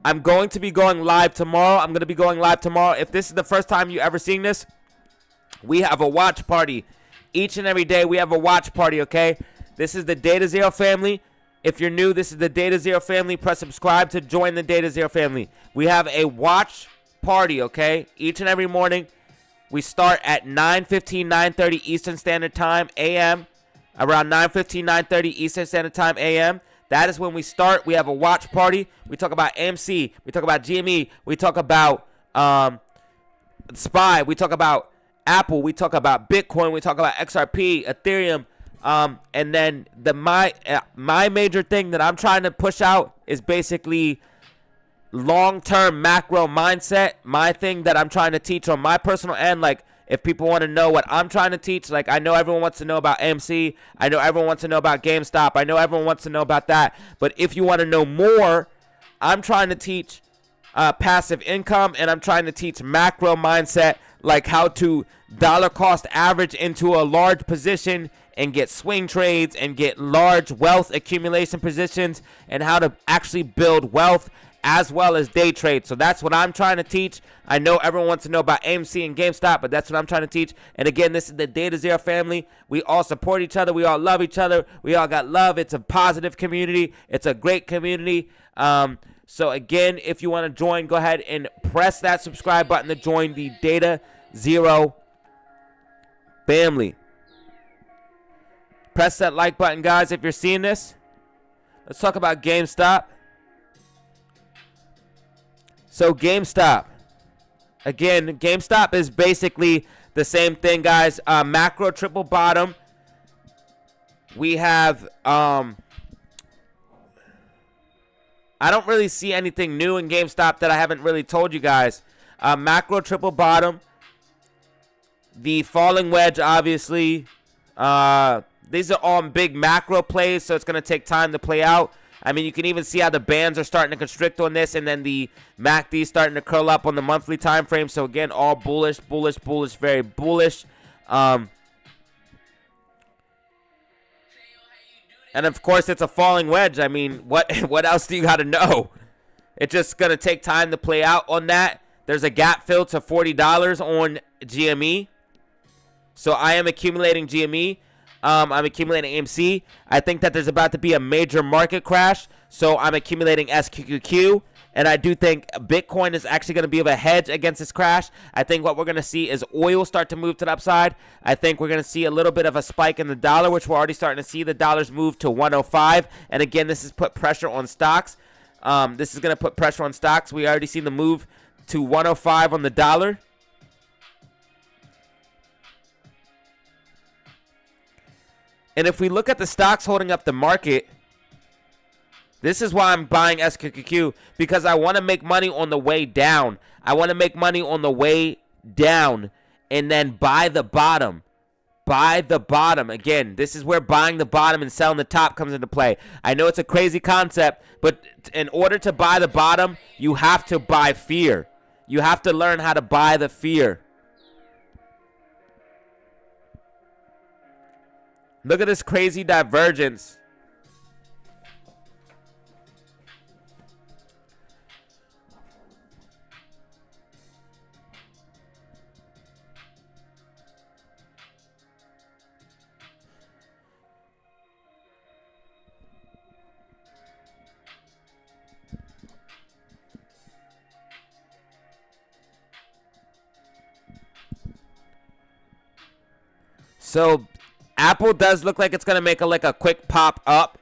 S2: I'm going to be going live tomorrow. If this is the first time you ever seeing this, we have a watch party. Each and every day we have a watch party, okay? This is the DataZero family. If you're new, this is the DataZero family. Press subscribe to join the DataZero family. We have a watch party, okay? Each and every morning. We start at 9:15, 9:30 Eastern Standard Time, a.m. Around 9:15, 9:30 Eastern Standard Time, a.m. That is when we start. We have a watch party. We talk about AMC. We talk about GME. We talk about SPY. We talk about Apple. We talk about Bitcoin. We talk about XRP, Ethereum. And then my major thing that I'm trying to push out is basically long-term macro mindset. My thing that I'm trying to teach on my personal end, like, if people want to know what I'm trying to teach, like, I know everyone wants to know about AMC. I know everyone wants to know about GameStop. I know everyone wants to know about that. But if you want to know more, I'm trying to teach passive income, and I'm trying to teach macro mindset, like how to dollar cost average into a large position and get swing trades and get large wealth accumulation positions, and how to actually build wealth as well as day trade. So that's what I'm trying to teach. I know everyone wants to know about AMC and GameStop, but that's what I'm trying to teach. And again, this is the DataZero family. We all support each other. We all love each other. We all got love. It's a positive community. It's a great community. So again, if you want to join, go ahead and press that subscribe button to join the DataZero family. Press that like button, guys, if you're seeing this. Let's talk about GameStop. So GameStop. Again, GameStop is basically the same thing, guys. Macro triple bottom. we have I don't really see anything new in GameStop that I haven't really told you guys. Macro triple bottom. The falling wedge, obviously. These are all big macro plays, so it's going to take time to play out. I mean, you can even see how the bands are starting to constrict on this, and then the MACD starting to curl up on the monthly time frame. So, again, all bullish, bullish, bullish, very bullish. And, of course, it's a falling wedge. I mean, what else do you got to know? It's just going to take time to play out on that. There's a gap fill to $40 on GME. So I am accumulating GME. I'm accumulating AMC. I think that there's about to be a major market crash. So I'm accumulating SQQQ. And I do think Bitcoin is actually going to be of a hedge against this crash. I think what we're going to see is oil start to move to the upside. I think we're going to see a little bit of a spike in the dollar, which we're already starting to see. The dollar's move to 105. And again, this has put pressure on stocks. This is going to put pressure on stocks. We already seen the move to 105 on the dollar. And if we look at the stocks holding up the market, this is why I'm buying SQQQ, because I want to make money on the way down. I want to make money on the way down and then buy the bottom. Buy the bottom. Again, this is where buying the bottom and selling the top comes into play. I know it's a crazy concept, but in order to buy the bottom, you have to buy fear. You have to learn how to buy the fear. Look at this crazy divergence. So Apple does look like it's going to make a quick pop up.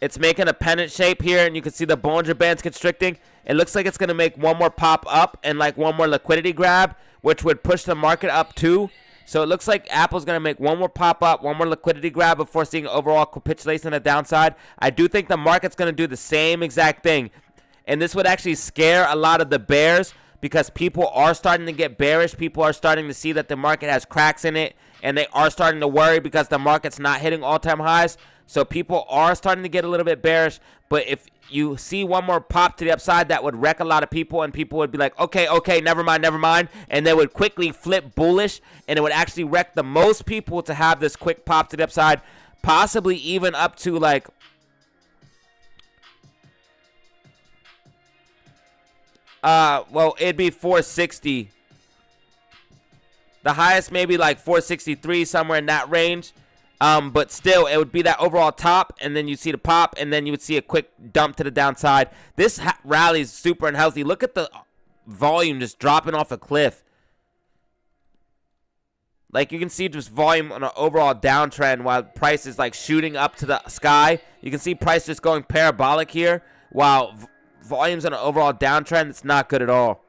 S2: It's making a pennant shape here, and you can see the Bollinger Bands constricting. It looks like it's going to make one more pop up and like one more liquidity grab, which would push the market up too. So it looks like Apple's going to make one more pop up, one more liquidity grab before seeing overall capitulation on the downside. I do think the market's going to do the same exact thing. And this would actually scare a lot of the bears, because people are starting to get bearish. People are starting to see that the market has cracks in it, and they are starting to worry because the market's not hitting all-time highs. So people are starting to get a little bit bearish. But if you see one more pop to the upside, that would wreck a lot of people, and people would be like, okay, never mind. And they would quickly flip bullish, and it would actually wreck the most people to have this quick pop to the upside, possibly even up to like well, it'd be 460. The highest maybe like 463, somewhere in that range. But still, it would be that overall top, and then you see the pop, and then you would see a quick dump to the downside. This rally is super unhealthy. Look at the volume just dropping off a cliff. Like, you can see just volume on an overall downtrend while price is like shooting up to the sky. You can see price just going parabolic here, while volume's on an overall downtrend. It's not good at all.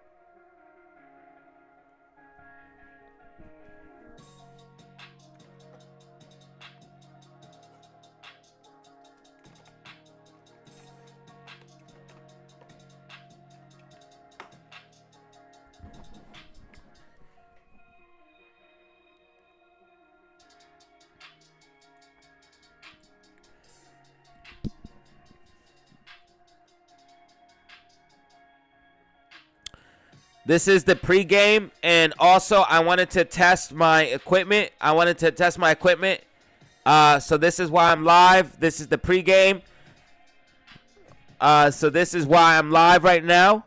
S2: This is the pregame, and also I wanted to test my equipment. So this is why I'm live. This is the pregame. So this is why I'm live right now.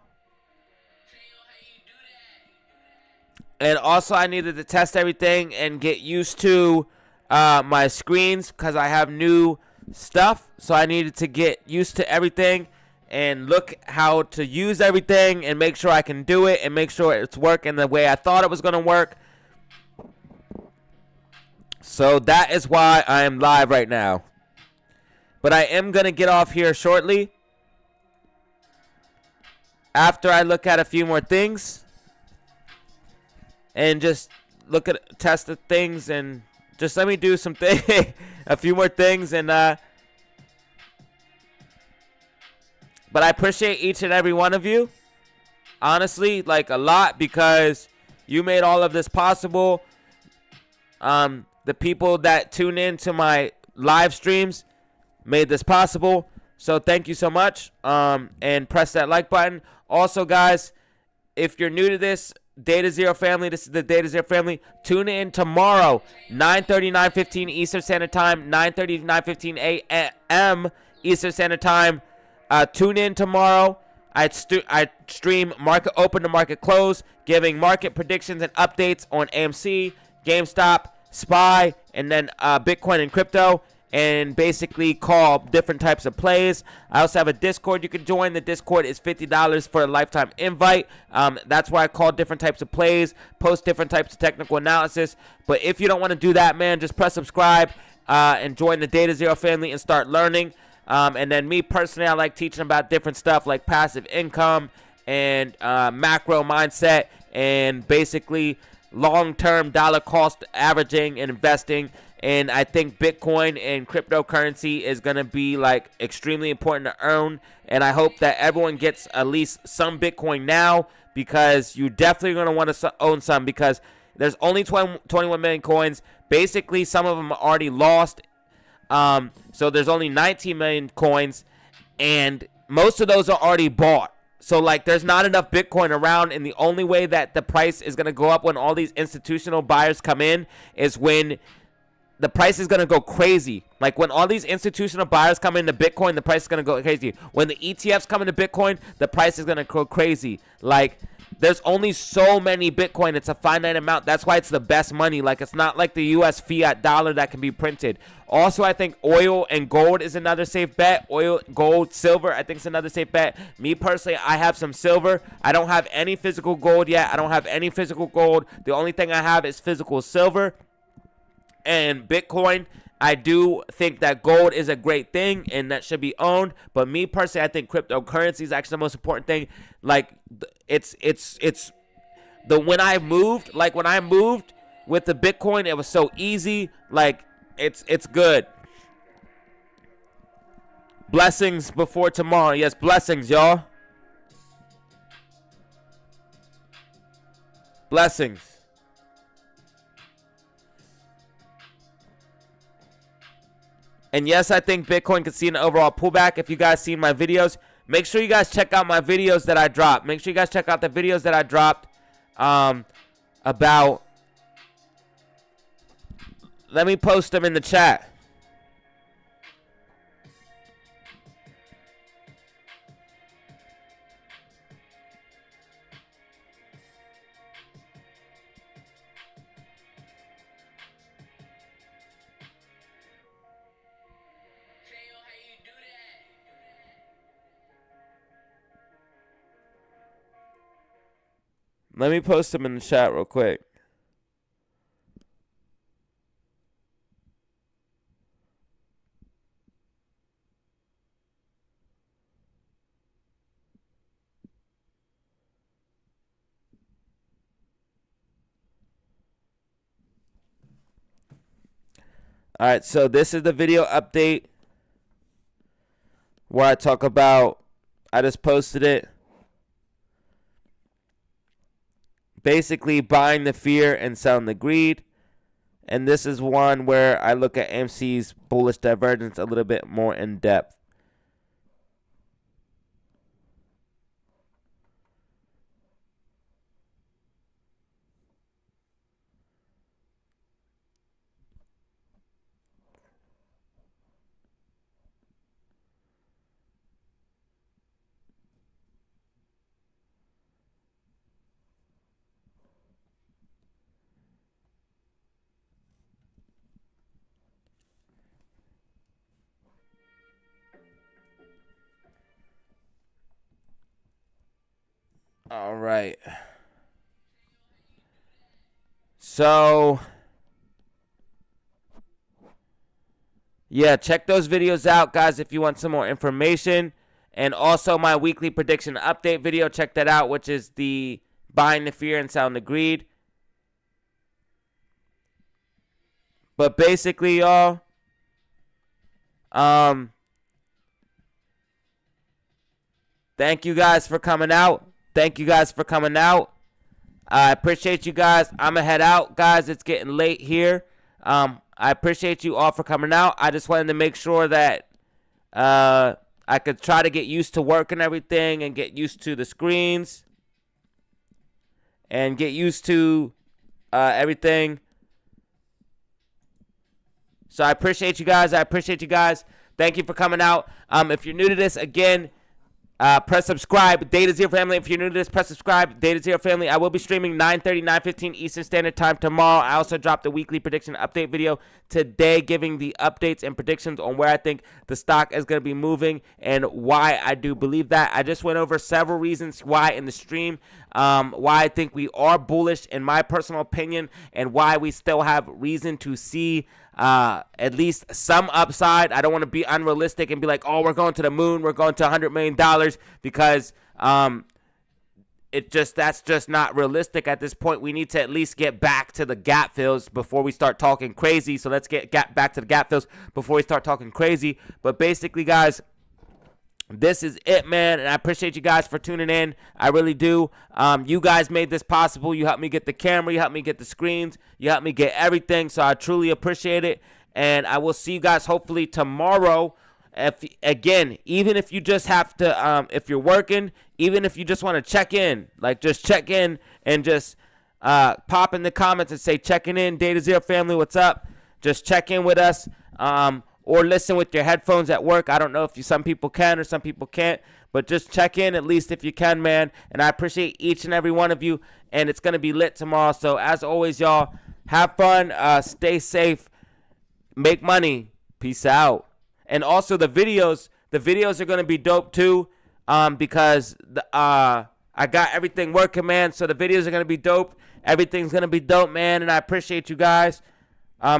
S2: And also I needed to test everything and get used to my screens because I have new stuff. So I needed to get used to everything and look how to use everything and make sure I can do it and make sure it's working the way I thought it was going to work. So that is why I am live right now. But I am going to get off here shortly after I look at a few more things and just test the things and Just let me do some thing, a few more things, and but I appreciate each and every one of you. Honestly, like a lot, because you made all of this possible. The people that tune in to my live streams made this possible. So thank you so much. And press that like button. Also, guys, if you're new to this DataZero family, this is the DataZero family. Tune in tomorrow, 9:30, 9:15 Eastern Standard Time, 9:30 to 9:15 a.m. Eastern Standard Time. Tune in tomorrow. I stream market open to market close, giving market predictions and updates on AMC, GameStop, SPY, and then Bitcoin and crypto, and basically call different types of plays. I also have a Discord you can join. The Discord is $50 for a lifetime invite. That's why I call different types of plays, post different types of technical analysis. But if you don't want to do that, man, just press subscribe and join the DataZero family and start learning. And then me personally, I like teaching about different stuff like passive income and macro mindset and basically long-term dollar cost averaging and investing. And I think Bitcoin and cryptocurrency is going to be like extremely important to earn. And I hope that everyone gets at least some Bitcoin now, because you're definitely going to want to own some, because there's only 21 million coins. Basically, some of them are already lost. So there's only 19 million coins, and most of those are already bought. So, like, there's not enough Bitcoin around, and the only way that the price is going to go up when all these institutional buyers come in is when the price is going to go crazy. Like, when all these institutional buyers come into Bitcoin, the price is going to go crazy. When the ETFs come into Bitcoin, the price is going to go crazy. Like, there's only so many Bitcoin. It's a finite amount. That's why it's the best money. Like, it's not like the U.S. fiat dollar that can be printed. Also, I think oil and gold is another safe bet. Oil, gold, silver, I think is another safe bet. Me personally, I have some silver. I don't have any physical gold yet. I don't have any physical gold. The only thing I have is physical silver and Bitcoin. I do think that gold is a great thing and that should be owned. But me personally, I think cryptocurrency is actually the most important thing. Like, when I moved with the Bitcoin, it was so easy. Like, it's good. Blessings before tomorrow. Yes, blessings, y'all. Blessings. And yes, I think Bitcoin could see an overall pullback. If you guys seen my videos, make sure you guys check out my videos that I dropped. Make sure you guys check out the videos that I dropped about. Let me post them in the chat. Let me post them in the chat real quick. All right, so this is the video update where I talk about, I just posted it. Basically buying the fear and selling the greed. And this is one where I look at AMC's bullish divergence a little bit more in depth. All right. So, yeah, check those videos out, guys, if you want some more information. And also my weekly prediction update video, check that out, which is the buying the fear and selling the greed. But basically, y'all, thank you guys for coming out. Thank you guys for coming out. I appreciate you guys. I'm going to head out, guys. It's getting late here. I appreciate you all for coming out. I just wanted to make sure that I could try to get used to work and everything and get used to the screens and get used to everything. So I appreciate you guys. Thank you for coming out. If you're new to this, again, press subscribe. DataZero family. If you're new to this, press subscribe. DataZero family. I will be streaming 9:30, 9:15 Eastern Standard Time tomorrow. I also dropped a weekly prediction update video today, giving the updates and predictions on where I think the stock is going to be moving and why I do believe that. I just went over several reasons why in the stream, why I think we are bullish in my personal opinion, and why we still have reason to see at least some upside. I don't want to be unrealistic and be like, oh, we're going to the moon, we're going to $100 million, because that's just not realistic at this point. We need to at least get back to the gap fills before we start talking crazy. So let's get back to the gap fills before we start talking crazy. But basically, guys, this is it, man, and I appreciate you guys for tuning in. I really do. You guys made this possible. You helped me get the camera. You helped me get the screens. You helped me get everything, so I truly appreciate it. And I will see you guys hopefully tomorrow. Even if you just have to, if you're working, even if you just want to check in, like just check in and just pop in the comments and say, checking in, DataZero family, what's up? Just check in with us. Or listen with your headphones at work. I don't know if some people can or some people can't, but just check in at least if you can, man. And I appreciate each and every one of you, and it's going to be lit tomorrow. So as always, y'all, have fun, stay safe, make money. Peace out. And also the videos are going to be dope too, because I got everything working, man. So the videos are going to be dope. Everything's going to be dope, man, and I appreciate you guys.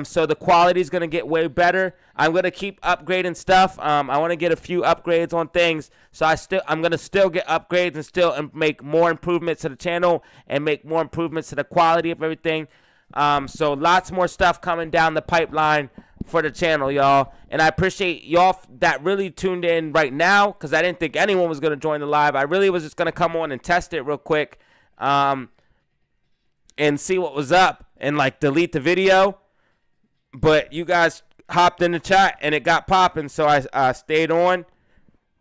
S2: So the quality is going to get way better. I'm going to keep upgrading stuff. I want to get a few upgrades on things. So I'm going to still get upgrades and still make more improvements to the channel and make more improvements to the quality of everything. So lots more stuff coming down the pipeline for the channel, y'all. And I appreciate y'all that really tuned in right now, because I didn't think anyone was going to join the live. I really was just going to come on and test it real quick, and see what was up and like delete the video. But you guys hopped in the chat and it got popping, so I stayed on.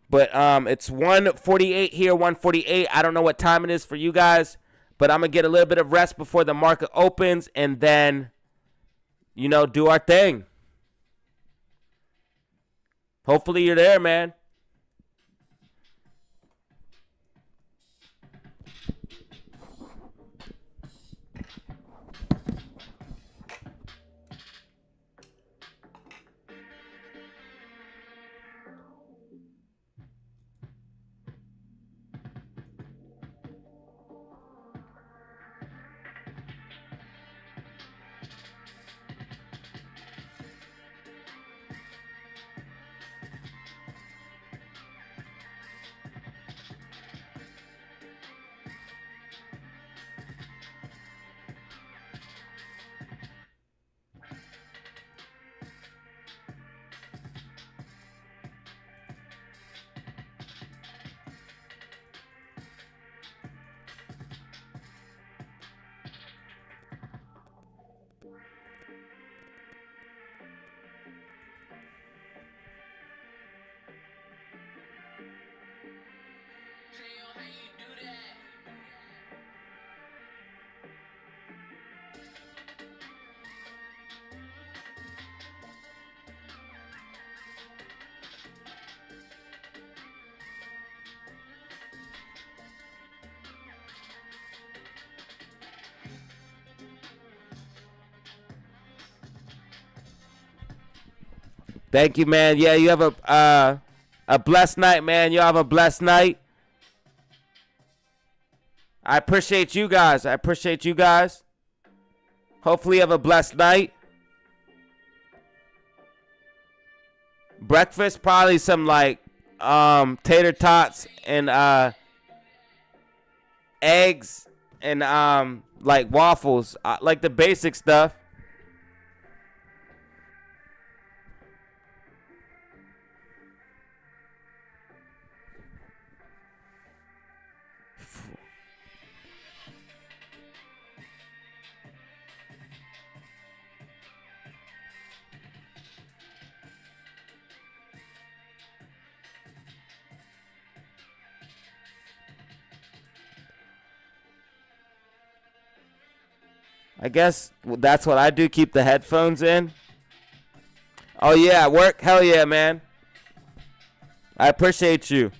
S2: But it's 1:48 here, 1:48. I don't know what time it is for you guys, but I'm going to get a little bit of rest before the market opens and then, do our thing. Hopefully you're there, man. Thank you, man. Yeah, you have a blessed night, man. You have a blessed night. I appreciate you guys. Hopefully you have a blessed night. Breakfast, probably some like tater tots and eggs and like waffles, like the basic stuff.
S1: I guess that's what I do. Keep the headphones in.
S2: Oh, yeah, work? Hell yeah, man.
S1: I appreciate you.